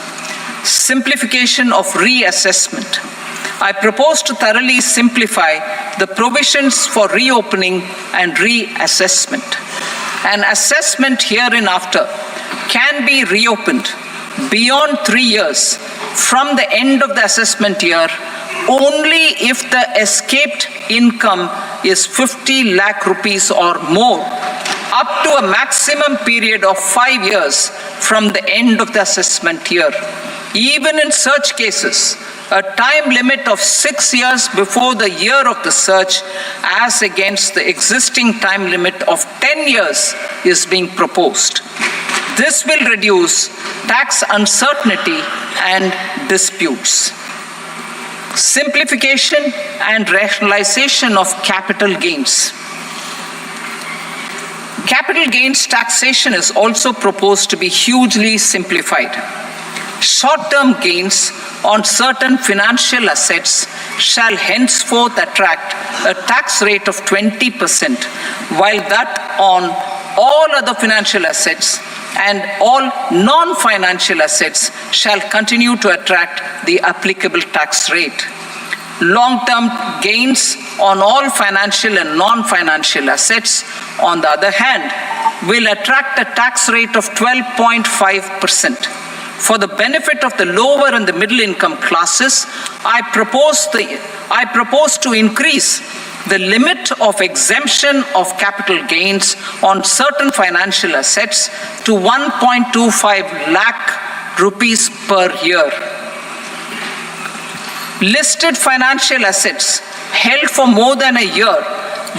Simplification of reassessment. I propose to thoroughly simplify the provisions for reopening and reassessment. An assessment hereinafter can be reopened beyond 3 years from the end of the assessment year only if the escaped income is 50 lakh rupees or more, up to a maximum period of 5 years from the end of the assessment year. Even in such cases, a time limit of 6 years before the year of the search, as against the existing time limit of 10 years, is being proposed. This will reduce tax uncertainty and disputes. Simplification and rationalization of capital gains. Capital gains taxation is also proposed to be hugely simplified. Short-term gains on certain financial assets shall henceforth attract a tax rate of 20%, while that on all other financial assets and all non-financial assets shall continue to attract the applicable tax rate. Long-term gains on all financial and non-financial assets, on the other hand, will attract a tax rate of 12.5%. For the benefit of the lower and the middle income classes, I propose to increase the limit of exemption of capital gains on certain financial assets to 1.25 lakh rupees per year. Listed financial assets held for more than a year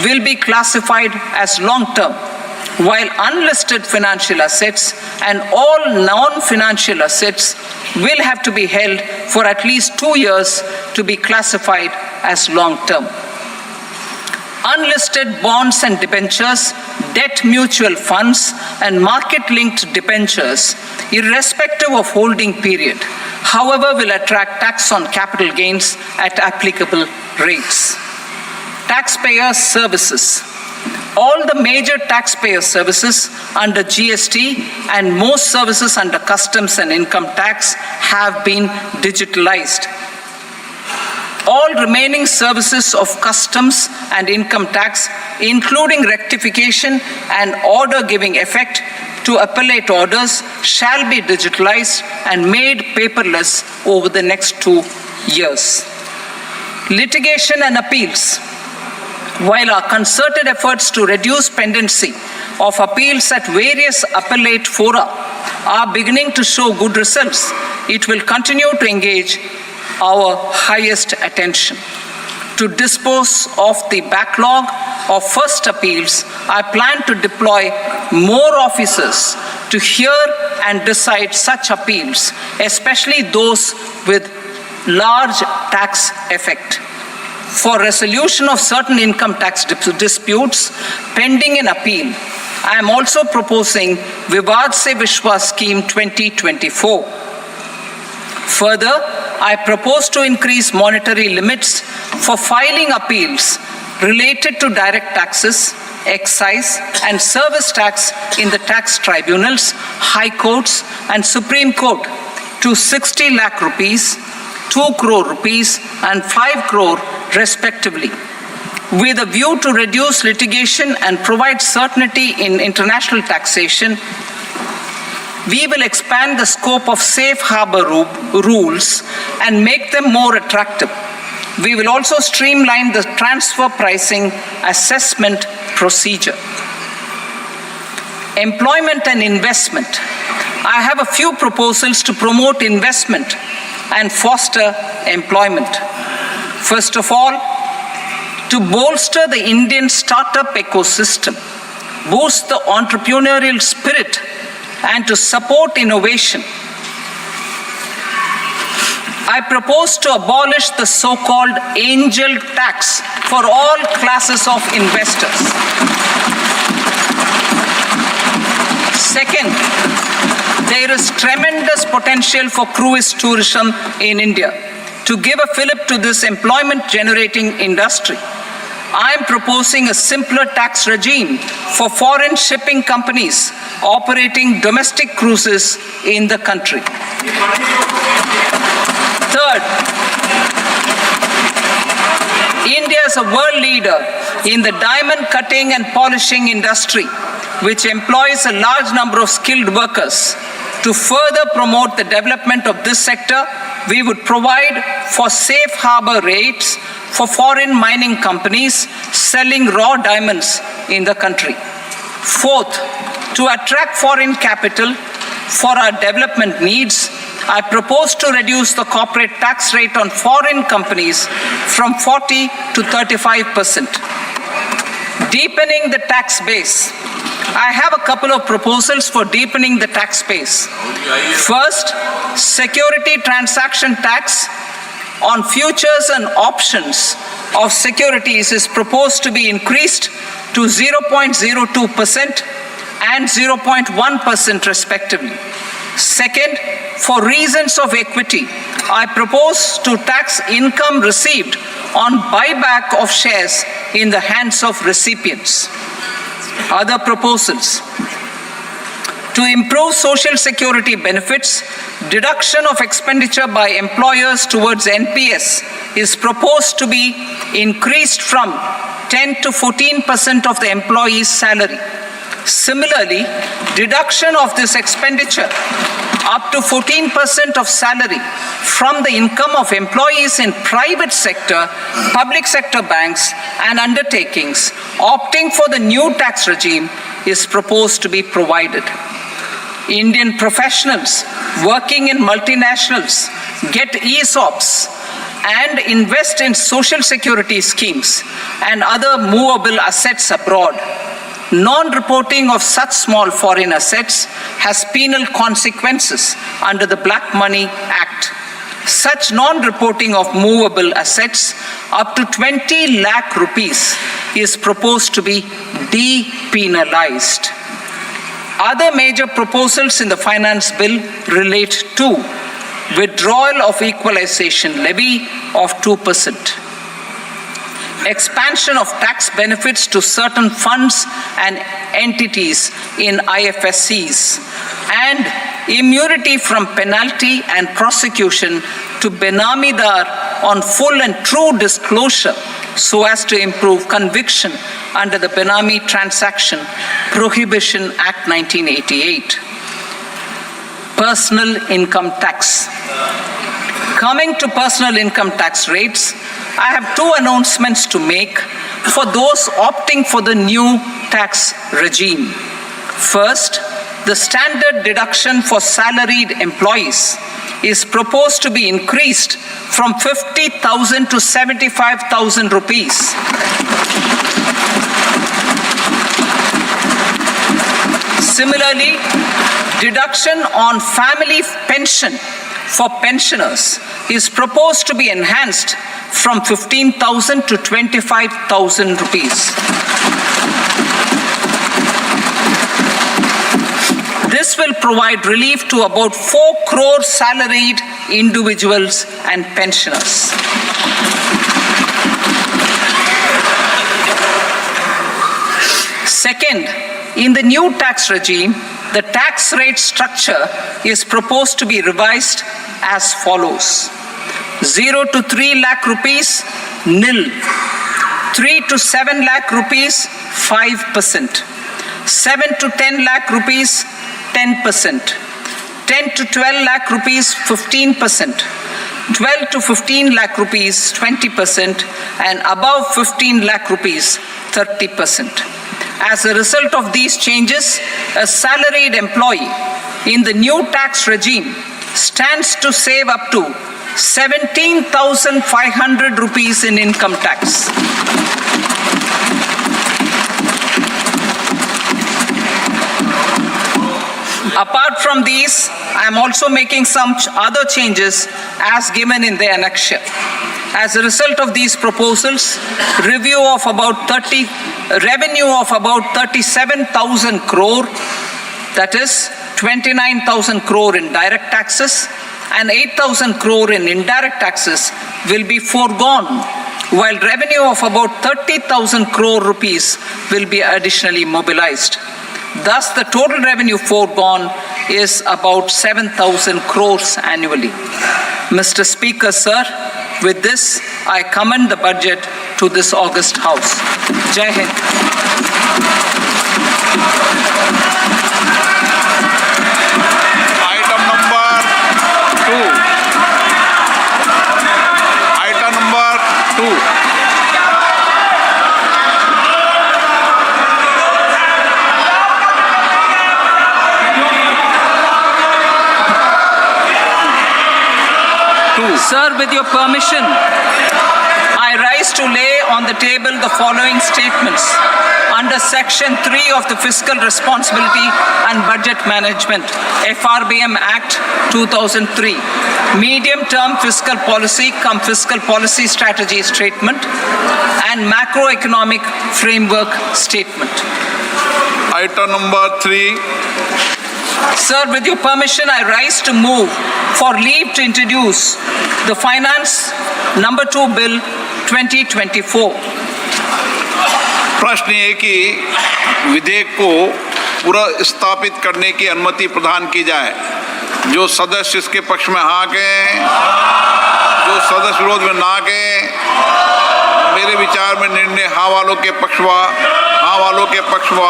will be classified as long-term, while unlisted financial assets and all non-financial assets will have to be held for at least 2 years to be classified as long-term. Unlisted bonds and debentures, debt mutual funds, and market-linked debentures, irrespective of holding period, however, will attract tax on capital gains at applicable rates. Taxpayer services. All the major taxpayer services under GST and most services under customs and income tax have been digitalized. All remaining services of customs and income tax, including rectification and order giving effect to appellate orders, shall be digitalized and made paperless over the next 2 years. Litigation and appeals. While our concerted efforts to reduce pendency of appeals at various appellate fora are beginning to show good results, it will continue to engage our highest attention. To dispose of the backlog of first appeals, I plan to deploy more officers to hear and decide such appeals, especially those with large tax effect. For resolution of certain income tax disputes pending in appeal, I am also proposing Vivad Se Vishwas Scheme 2024. Further, I propose to increase monetary limits for filing appeals related to direct taxes, excise, and service tax in the tax tribunals, high courts, and Supreme Court to 60 lakh rupees, 2 crore rupees, and 5 crore respectively, with a view to reduce litigation and provide certainty in international taxation. We will expand the scope of safe harbor rules and make them more attractive. We will also streamline the transfer pricing assessment procedure. Employment and investment. I have a few proposals to promote investment and foster employment. First of all, to bolster the Indian startup ecosystem, boost the entrepreneurial spirit, and to support innovation, I propose to abolish the so-called angel tax for all classes of investors. Second, there is tremendous potential for cruise tourism in India. To give a fillip to this employment-generating industry, I am proposing a simpler tax regime for foreign shipping companies operating domestic cruises in the country. Third, India is a world leader in the diamond cutting and polishing industry, which employs a large number of skilled workers. To further promote the development of this sector, we would provide for safe harbor rates for foreign mining companies selling raw diamonds in the country. Fourth, to attract foreign capital for our development needs, I propose to reduce the corporate tax rate on foreign companies from 40 to 35%. Deepening the tax base. I have a couple of proposals for deepening the tax base. First, security transaction tax on futures and options of securities is proposed to be increased to 0.02% and 0.1% respectively. Second, for reasons of equity, I propose to tax income received on buyback of shares in the hands of recipients. Other proposals. To improve social security benefits, deduction of expenditure by employers towards NPS is proposed to be increased from 10 to 14% of the employee's salary. Similarly, deduction of this expenditure up to 14% of salary from the income of employees in private sector, public sector banks and undertakings opting for the new tax regime is proposed to be provided. Indian professionals working in multinationals get ESOPs and invest in social security schemes and other movable assets abroad. Non-reporting of such small foreign assets has penal consequences under the Black Money Act. Such non-reporting of movable assets up to 20 lakh rupees is proposed to be depenalized. Other major proposals in the finance bill relate to withdrawal of equalization levy of 2%, expansion of tax benefits to certain funds and entities in IFSCs, and immunity from penalty and prosecution to Benamidar on full and true disclosure so as to improve conviction under the Benami Transaction Prohibition Act 1988. Personal income tax. Coming to personal income tax rates, I have two announcements to make for those opting for the new tax regime. First, the standard deduction for salaried employees is proposed to be increased from 50,000 to 75,000 rupees. Similarly, deduction on family pension for pensioners is proposed to be enhanced from 15,000 to 25,000 rupees. This will provide relief to about 4 crore salaried individuals and pensioners. Second, in the new tax regime, the tax rate structure is proposed to be revised as follows. 0 to 3 lakh rupees, nil. 3 to 7 lakh rupees, 5%. 7 to 10 lakh rupees, 10%. 10 to 12 lakh rupees, 15%. 12 to 15 lakh rupees, 20%. And above 15 lakh rupees, 30%. As a result of these changes, a salaried employee in the new tax regime stands to save up to 17,500 rupees in income tax. Apart from these, I am also making some other changes as given in the annexure. As a result of these proposals, revenue of about 37,000 crore, that is 29,000 crore in direct taxes and 8,000 crore in indirect taxes will be foregone, while revenue of about 30,000 crore rupees will be additionally mobilized. Thus, the total revenue foregone is about 7,000 crores annually. Mr. Speaker, sir, with this, I commend the budget to this august House. Jai Hind. Item number 2. Sir, with your permission, I rise to lay on the table the following statements under Section 3 of the Fiscal Responsibility and Budget Management, FRBM Act 2003, Medium-Term Fiscal Policy cum Fiscal Policy Strategy Statement and Macroeconomic Framework Statement. Item number 3. Sir, with your permission, I rise to move for leave to introduce the Finance Number 2 Bill 2024. प्रश्न ये कि विधेयक को पूरा स्थापित करने की अनुमति प्रदान की जाए। जो सदस्य इसके पक्ष में हाँ कहें, जो सदस्य विरोध में ना कहें, मेरे विचार में निर्णय हाँ वालों के पक्ष हाँ यहाँ वालों के पक्ष व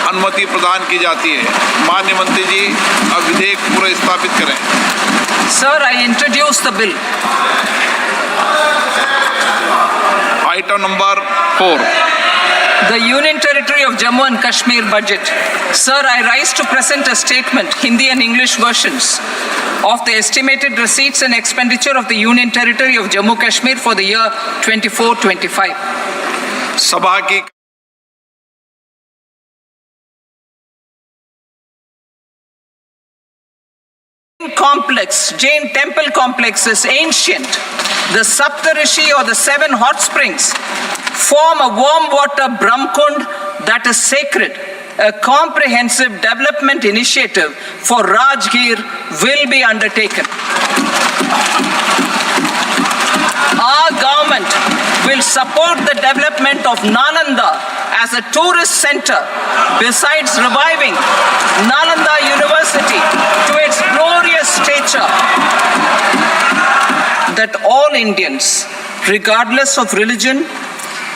अनुमति प्रदान की जाती है। माननीय मंत्री जी अब विधेयक पूरा स्थापित करें। Sir, I introduce the bill. Item number 4, The Union Territory of Jammu and Kashmir budget. Sir, I rise to present a statement, Hindi and English versions, of the estimated receipts and expenditure of the Union Territory of Jammu Kashmir for the year 24-25. सभा की Jain temple complex is ancient. The Saptarishi or the 7 hot springs form a warm water Brahmkund that is sacred. A comprehensive development initiative for Rajgir will be undertaken. Our government will support the development of Nalanda as a tourist center, besides reviving Nalanda University to its glorious stature. That all Indians, regardless of religion,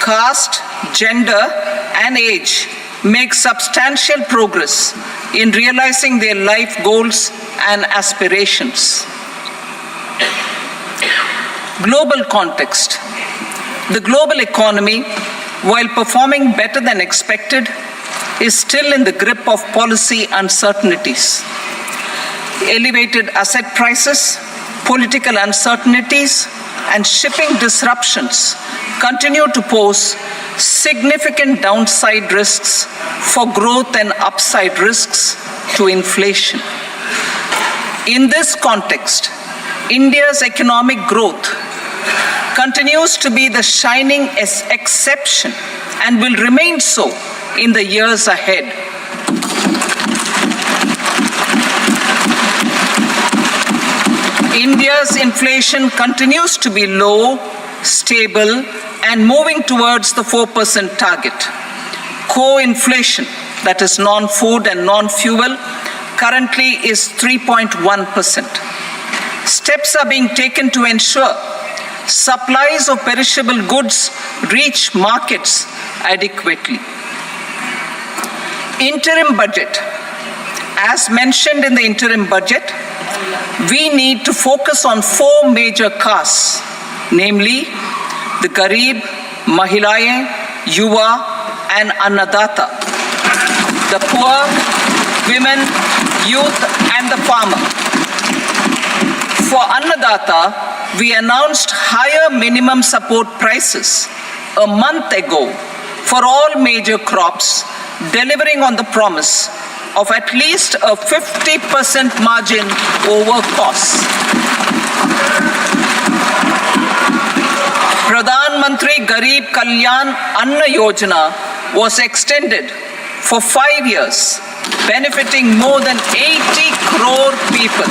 caste, gender, and age, make substantial progress in realizing their life goals and aspirations. Global context. The global economy, while performing better than expected, is still in the grip of policy uncertainties. Elevated asset prices, political uncertainties, and shipping disruptions continue to pose significant downside risks for growth and upside risks to inflation. In this context, India's economic growth continues to be the shining exception and will remain so in the years ahead. India's inflation continues to be low, stable, and moving towards the 4% target. Core inflation, that is non-food and non-fuel, currently is 3.1%. Steps are being taken to ensure supplies of perishable goods reach markets adequately. Interim budget. As mentioned in the interim budget, we need to focus on 4 major castes, namely the Garib, Mahilaye, Yuva, and Annadata, the poor, women, youth, and the farmer. For Annadata, we announced higher minimum support prices a month ago for all major crops, delivering on the promise of at least a 50% margin over costs. Pradhan Mantri Garib Kalyan Anna Yojana was extended for 5 years, benefiting more than 80 crore people.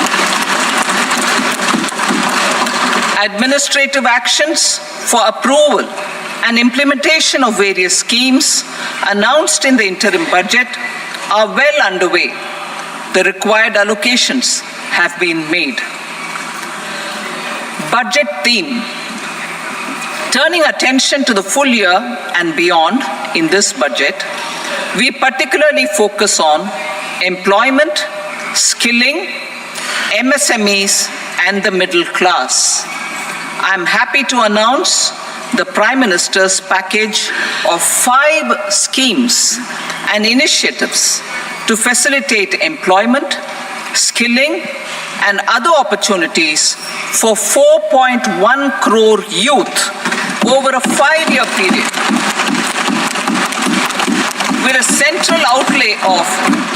Administrative actions for approval and implementation of various schemes announced in the interim budget are well underway. The required allocations have been made. Budget theme. Turning attention to the full year and beyond in this budget, we particularly focus on employment, skilling, MSMEs, and the middle class. I'm happy to announce the Prime Minister's package of 5 schemes and initiatives to facilitate employment, skilling, and other opportunities for 4.1 crore youth over a 5-year period, with a central outlay of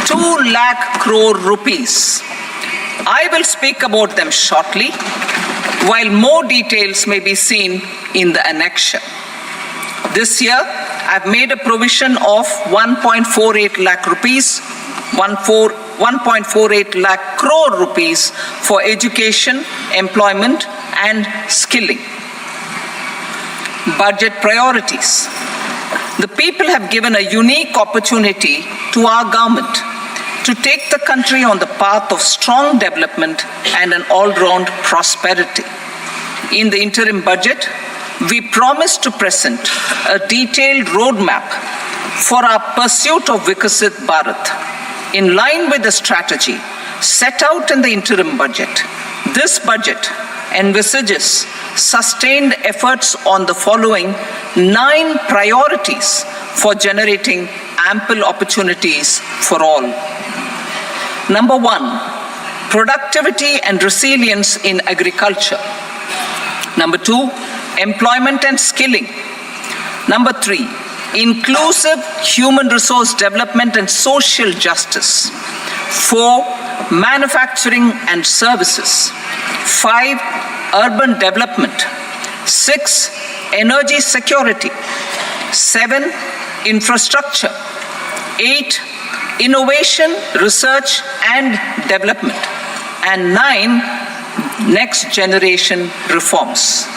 2 lakh crore rupees. I will speak about them shortly, while more details may be seen in the annexure. This year, I've made a provision of 1.48 lakh rupees, 1.48 lakh crore rupees for education, employment, and skilling. Budget priorities. The people have given a unique opportunity to our government to take the country on the path of strong development and an all-round prosperity. In the interim budget, we promise to present a detailed roadmap for our pursuit of Vikasit Bharat. In line with the strategy set out in the interim budget, this budget envisages sustained efforts on the following 9 priorities for generating ample opportunities for all. Number 1, productivity and resilience in agriculture. Number 2, employment and skilling. Number 3, inclusive human resource development and social justice. 4, manufacturing and services. 5, urban development. 6, energy security. 7, infrastructure. 8, innovation, research and development. And 9, next generation reforms.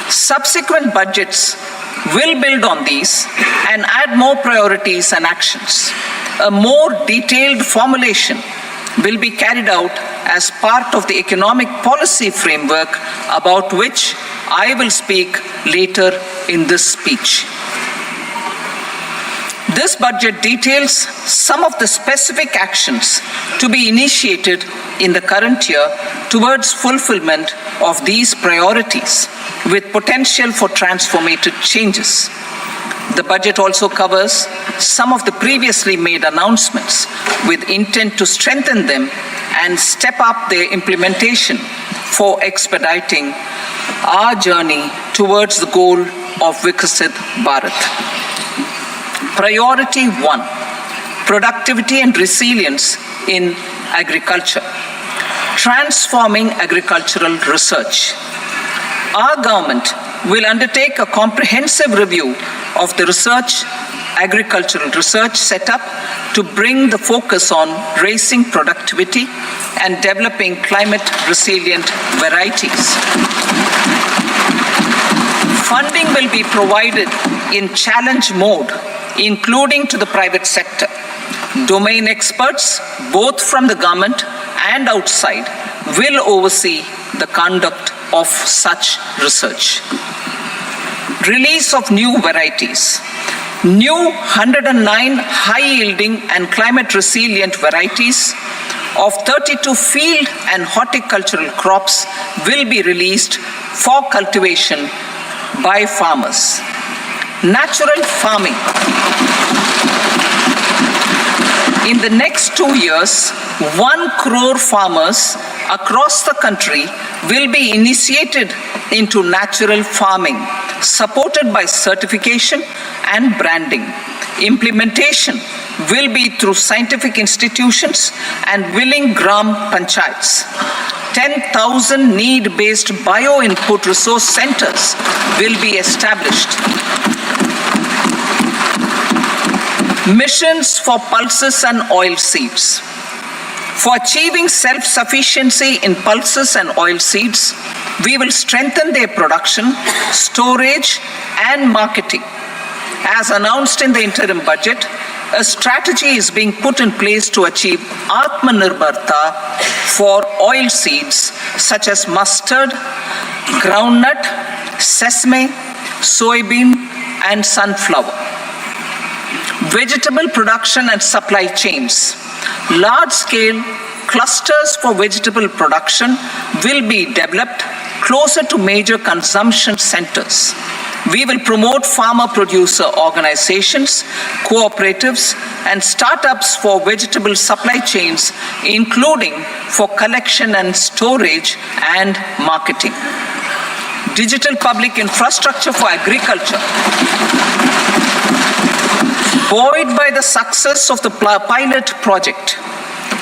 Subsequent budgets will build on these and add more priorities and actions. A more detailed formulation will be carried out as part of the economic policy framework about which I will speak later in this speech. This budget details some of the specific actions to be initiated in the current year towards fulfillment of these priorities with potential for transformative changes. The budget also covers some of the previously made announcements with intent to strengthen them and step up their implementation for expediting our journey towards the goal of Vikasit Bharat. Priority 1, productivity and resilience in agriculture. Transforming agricultural research. Our government will undertake a comprehensive review of the agricultural research setup to bring the focus on raising productivity and developing climate-resilient varieties. Funding will be provided in challenge mode, including to the private sector. Domain experts, both from the government and outside, will oversee the conduct of such research. Release of new varieties. New 109 high-yielding and climate-resilient varieties of 32 field and horticultural crops will be released for cultivation by farmers. Natural farming. In the next 2 years, 1 crore farmers across the country will be initiated into natural farming, supported by certification and branding. Implementation will be through scientific institutions and willing gram panchayats. 10,000 need-based bio-input resource centers will be established. Missions for pulses and oil seeds. For achieving self-sufficiency in pulses and oil seeds, we will strengthen their production, storage, and marketing. As announced in the interim budget, a strategy is being put in place to achieve Atmanirbharta for oil seeds such as mustard, groundnut, sesame, soybean, and sunflower. Vegetable production and supply chains. Large-scale clusters for vegetable production will be developed closer to major consumption centers. We will promote farmer-producer organizations, cooperatives, and startups for vegetable supply chains, including for collection and storage and marketing. Digital public infrastructure for agriculture. Buoyed by the success of the pilot project,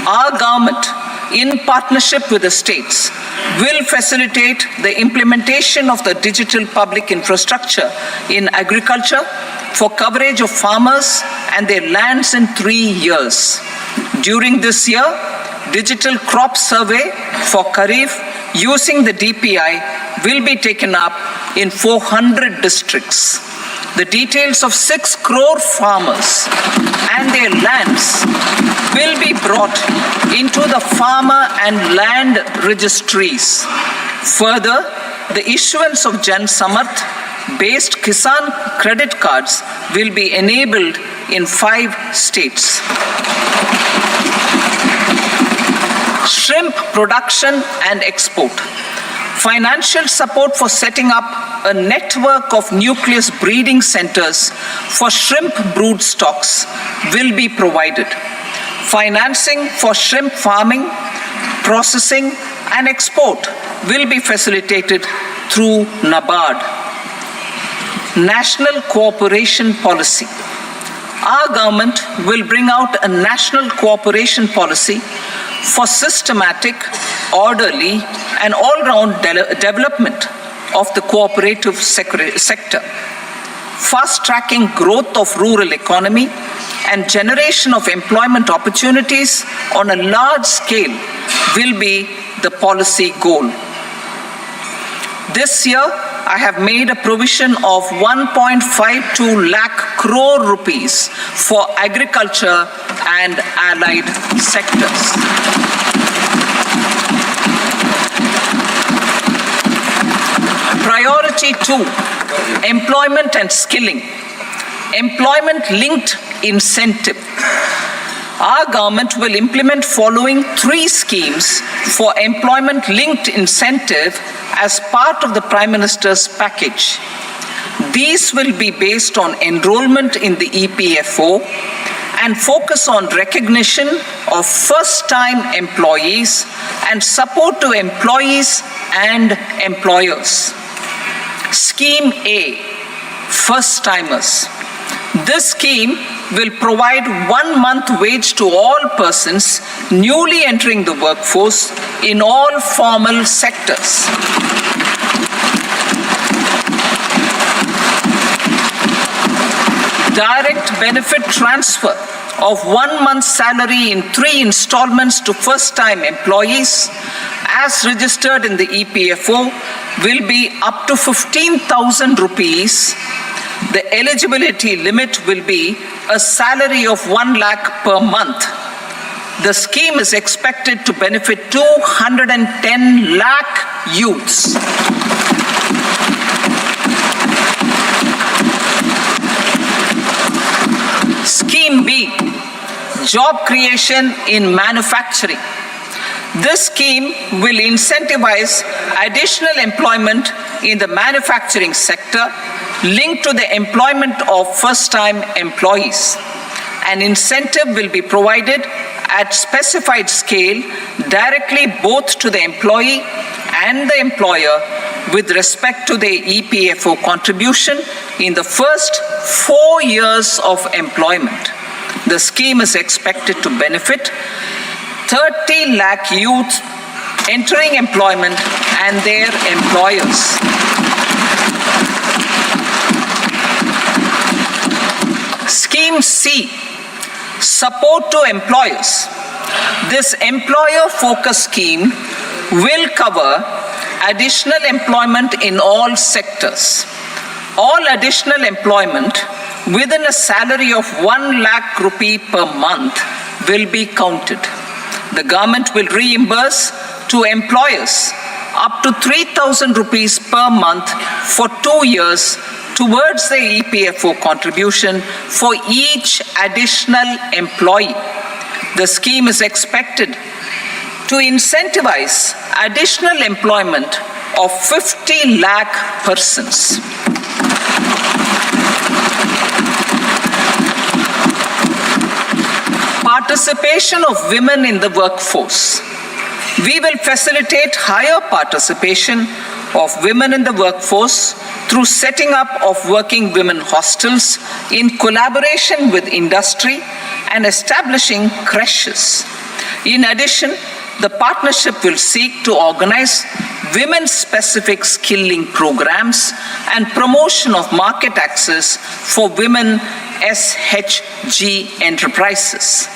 our government, in partnership with the states, will facilitate the implementation of the digital public infrastructure in agriculture for coverage of farmers and their lands in 3 years. During this year, digital crop survey for Kharif using the DPI will be taken up in 400 districts. The details of 6 crore farmers and their lands will be brought into the farmer and land registries. Further, the issuance of Jan Samarth based Kisan credit cards will be enabled in 5 states. Shrimp production and export. Financial support for setting up a network of nucleus breeding centers for shrimp brood stocks will be provided. Financing for shrimp farming, processing, and export will be facilitated through NABARD. National Cooperation Policy. Our government will bring out a national cooperation policy for systematic, orderly, and all-round development of the cooperative sector, fast-tracking growth of rural economy and generation of employment opportunities on a large scale will be the policy goal. This year, I have made a provision of 1.52 lakh crore rupees for agriculture and allied sectors. Priority 2, employment and skilling. Employment-linked incentive. Our government will implement following 3 schemes for employment-linked incentive as part of the Prime Minister's package. These will be based on enrollment in the EPFO and focus on recognition of first-time employees and support to employees and employers. Scheme A, first-timers. This scheme will provide 1 month wage to all persons newly entering the workforce in all formal sectors. Direct benefit transfer of 1 month's salary in 3 installments to first-time employees as registered in the EPFO will be up to 15,000 rupees. The eligibility limit will be a salary of 1 lakh per month. The scheme is expected to benefit 210 lakh youths. Scheme B, job creation in manufacturing. This scheme will incentivize additional employment in the manufacturing sector linked to the employment of first-time employees. An incentive will be provided at specified scale directly both to the employee and the employer with respect to the EPFO contribution in the first 4 years of employment. The scheme is expected to benefit 30 lakh youth entering employment and their employers. Scheme C, support to employers. This employer-focused scheme will cover additional employment in all sectors. All additional employment within a salary of 1 lakh rupee per month will be counted. The government will reimburse to employers up to 3,000 rupees per month for 2 years towards the EPFO contribution for each additional employee. The scheme is expected to incentivize additional employment of 50 lakh persons. Participation of women in the workforce. We will facilitate higher participation of women in the workforce through setting up of working women hostels in collaboration with industry and establishing creches. In addition, the partnership will seek to organize women-specific skilling programs and promotion of market access for women SHG enterprises.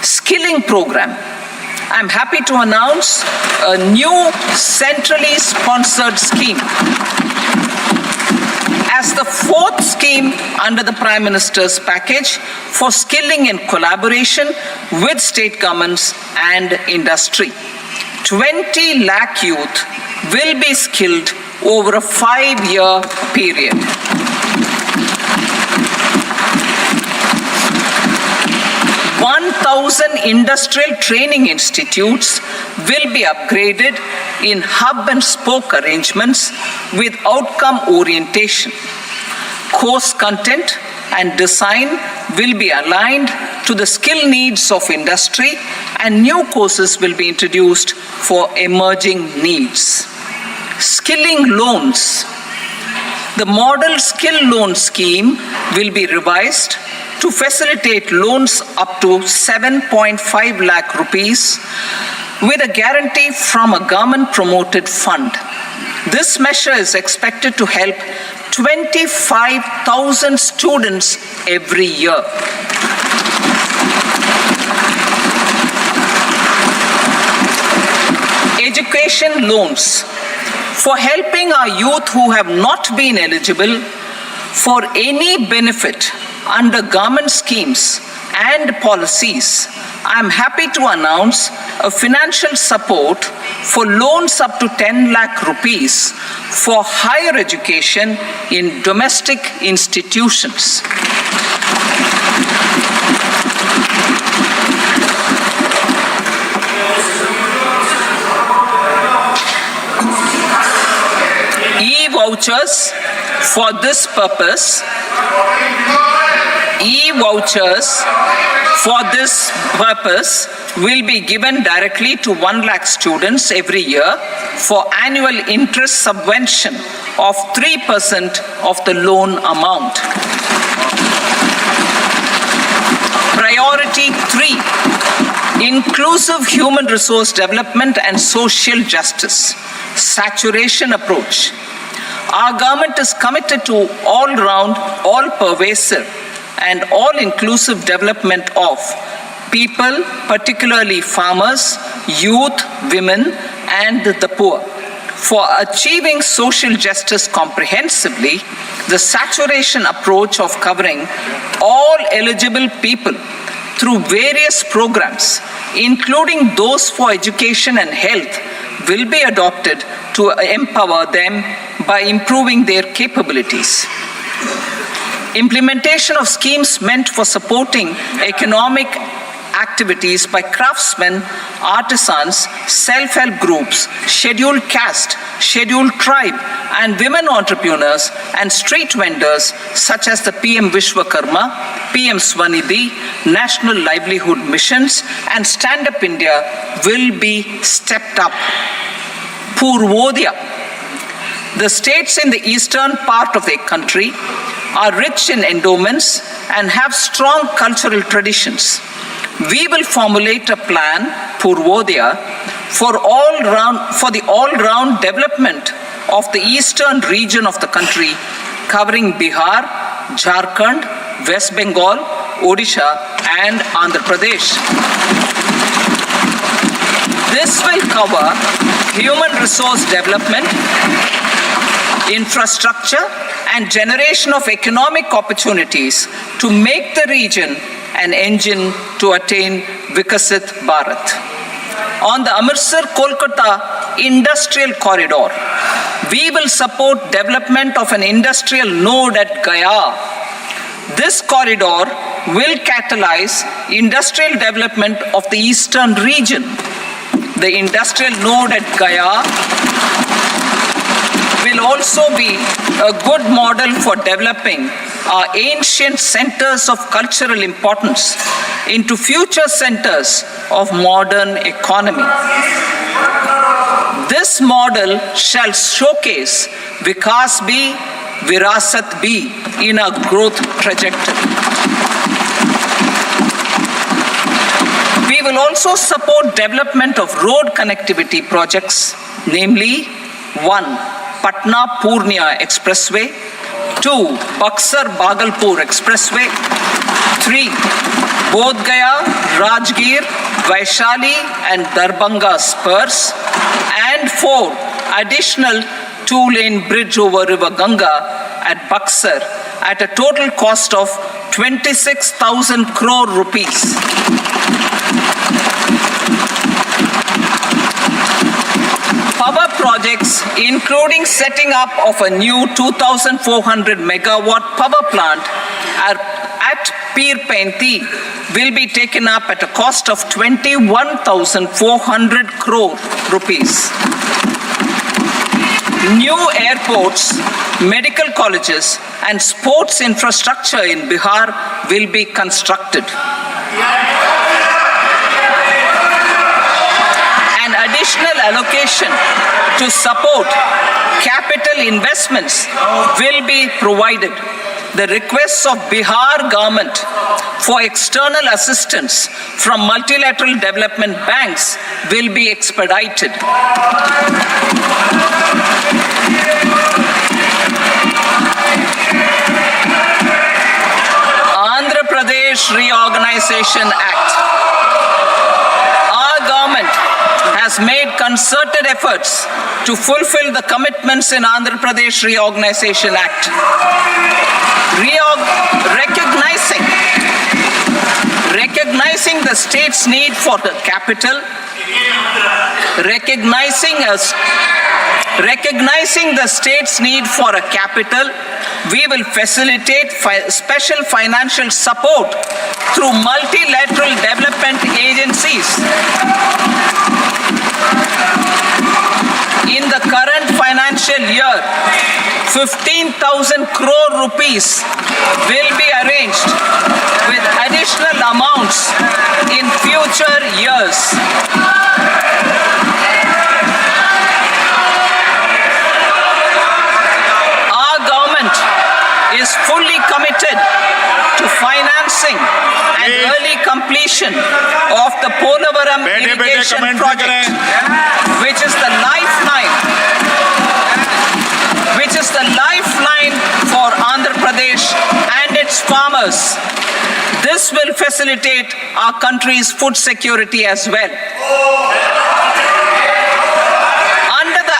Skilling program. I'm happy to announce a new centrally sponsored scheme as the 4th scheme under the Prime Minister's package for skilling in collaboration with state governments and industry. 20 lakh youth will be skilled over a 5-year period. 9,000 industrial training institutes will be upgraded in hub and spoke arrangements with outcome orientation. Course content and design will be aligned to the skill needs of industry, and new courses will be introduced for emerging needs. Skilling loans. The model skill loan scheme will be revised to facilitate loans up to 7.5 lakh rupees with a guarantee from a government-promoted fund. This measure is expected to help 25,000 students every year. Education loans. For helping our youth who have not been eligible for any benefit under government schemes and policies, I am happy to announce a financial support for loans up to 10 lakh rupees for higher education in domestic institutions. E-vouchers for this purpose. E-vouchers for this purpose will be given directly to 1 lakh students every year for annual interest subvention of 3% of the loan amount. Priority 3, inclusive human resource development and social justice. Saturation approach. Our government is committed to all-round, all-pervasive and all-inclusive development of people, particularly farmers, youth, women, and the poor. For achieving social justice comprehensively, the saturation approach of covering all eligible people through various programs, including those for education and health, will be adopted to empower them by improving their capabilities. Implementation of schemes meant for supporting economic activities by craftsmen, artisans, self-help groups, scheduled caste, scheduled tribe, and women entrepreneurs and street vendors such as the PM Vishwakarma, PM Swanidhi, National Livelihood Missions, and Stand Up India will be stepped up. Purvodaya. The states in the eastern part of the country are rich in endowments and have strong cultural traditions. We will formulate a plan, Purvodaya, for the all-round development of the eastern region of the country, covering Bihar, Jharkhand, West Bengal, Odisha, and Andhra Pradesh. This will cover human resource development, infrastructure, and generation of economic opportunities to make the region an engine to attain Vikasit Bharat. On the Amritsar-Kolkata Industrial Corridor, we will support development of an industrial node at Gaya. This corridor will catalyze industrial development of the eastern region. The industrial node at Gaya will also be a good model for developing our ancient centers of cultural importance into future centers of modern economy. This model shall showcase Vikas B, Virasat B in our growth trajectory. We will also support development of road connectivity projects, namely 1. Patna-Purnia Expressway, 2. Buxar-Bhagalpur Expressway, 3. Bodh Gaya, Rajgir, Vaishali and Darbhanga spurs, and 4. Additional 2-lane bridge over River Ganga at Buxar at a total cost of 26,000 crore rupees. Power projects, including setting up of a new 2,400 megawatt power plant at Pir Painti will be taken up at a cost of 21,400 crore rupees. New airports, medical colleges, and sports infrastructure in Bihar will be constructed. An additional allocation to support capital investments will be provided. The requests of Bihar government for external assistance from multilateral development banks will be expedited. Andhra Pradesh Reorganization Act. Our government has made concerted efforts to fulfill the commitments in Andhra Pradesh Reorganization Act. Recognizing the state's need for the capital, recognizing the state's need for a capital, we will facilitate special financial support through multilateral development agencies. In the current financial year, 15,000 crore rupees will be arranged with additional amounts in future years. Our government is fully committed to financing and early completion of the Polavaram irrigation project, which is the lifeline for Andhra Pradesh and its farmers. This will facilitate our country's food security as well. Under the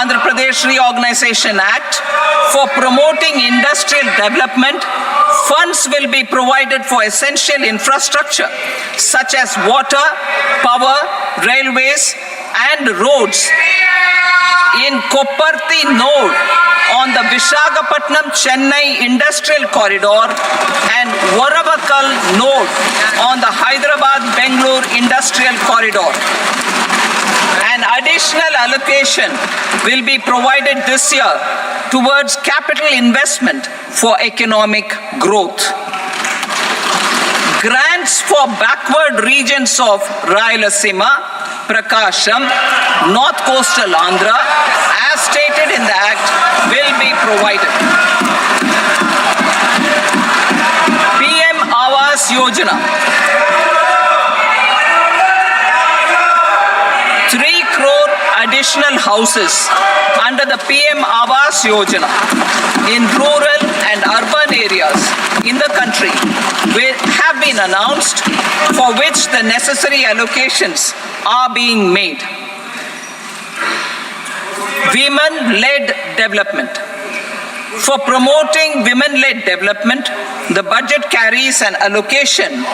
Andhra Pradesh Reorganization Act, for promoting industrial development, funds will be provided for essential infrastructure such as water, power, railways, and roads. In Kopparthi node on the Visakhapatnam-Chennai Industrial Corridor and Varavakal node on the Hyderabad-Bangalore Industrial Corridor. An additional allocation will be provided this year towards capital investment for economic growth. Grants for backward regions of Rayalaseema, Prakasham, North Coastal Andhra, as stated in the Act, will be provided. PM Awas Yojana. 3 crore additional houses under the PM Awas Yojana in rural and urban areas in the country have been announced, for which the necessary allocations are being made. Women-led development. For promoting women-led development, the budget carries an allocation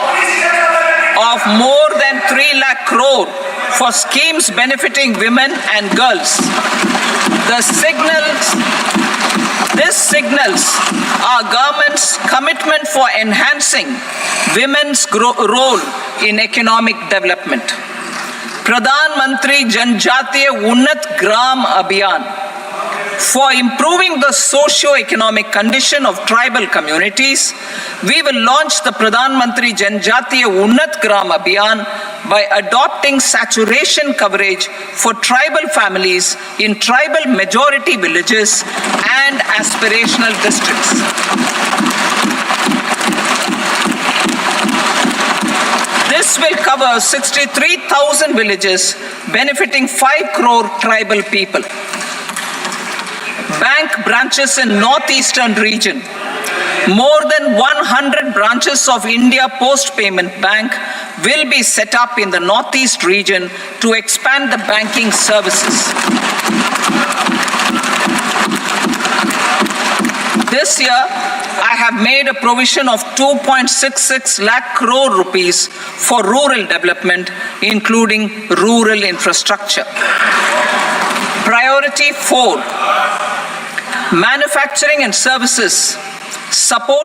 of more than 3 lakh crore for schemes benefiting women and girls. This signals our government's commitment for enhancing women's role in economic development. Pradhan Mantri Janjatiya Unnat Gram Abhiyan. For improving the socio-economic condition of tribal communities, we will launch the Pradhan Mantri Janjatiya Unnat Gram Abhiyan by adopting saturation coverage for tribal families in tribal majority villages and aspirational districts. This will cover 63,000 villages, benefiting 5 crore tribal people. Bank branches in northeastern region. More than 100 branches of India Post Payment Bank will be set up in the northeast region to expand the banking services. This year, I have made a provision of 2.66 lakh crore rupees for rural development, including rural infrastructure. Priority 4. manufacturing and services, support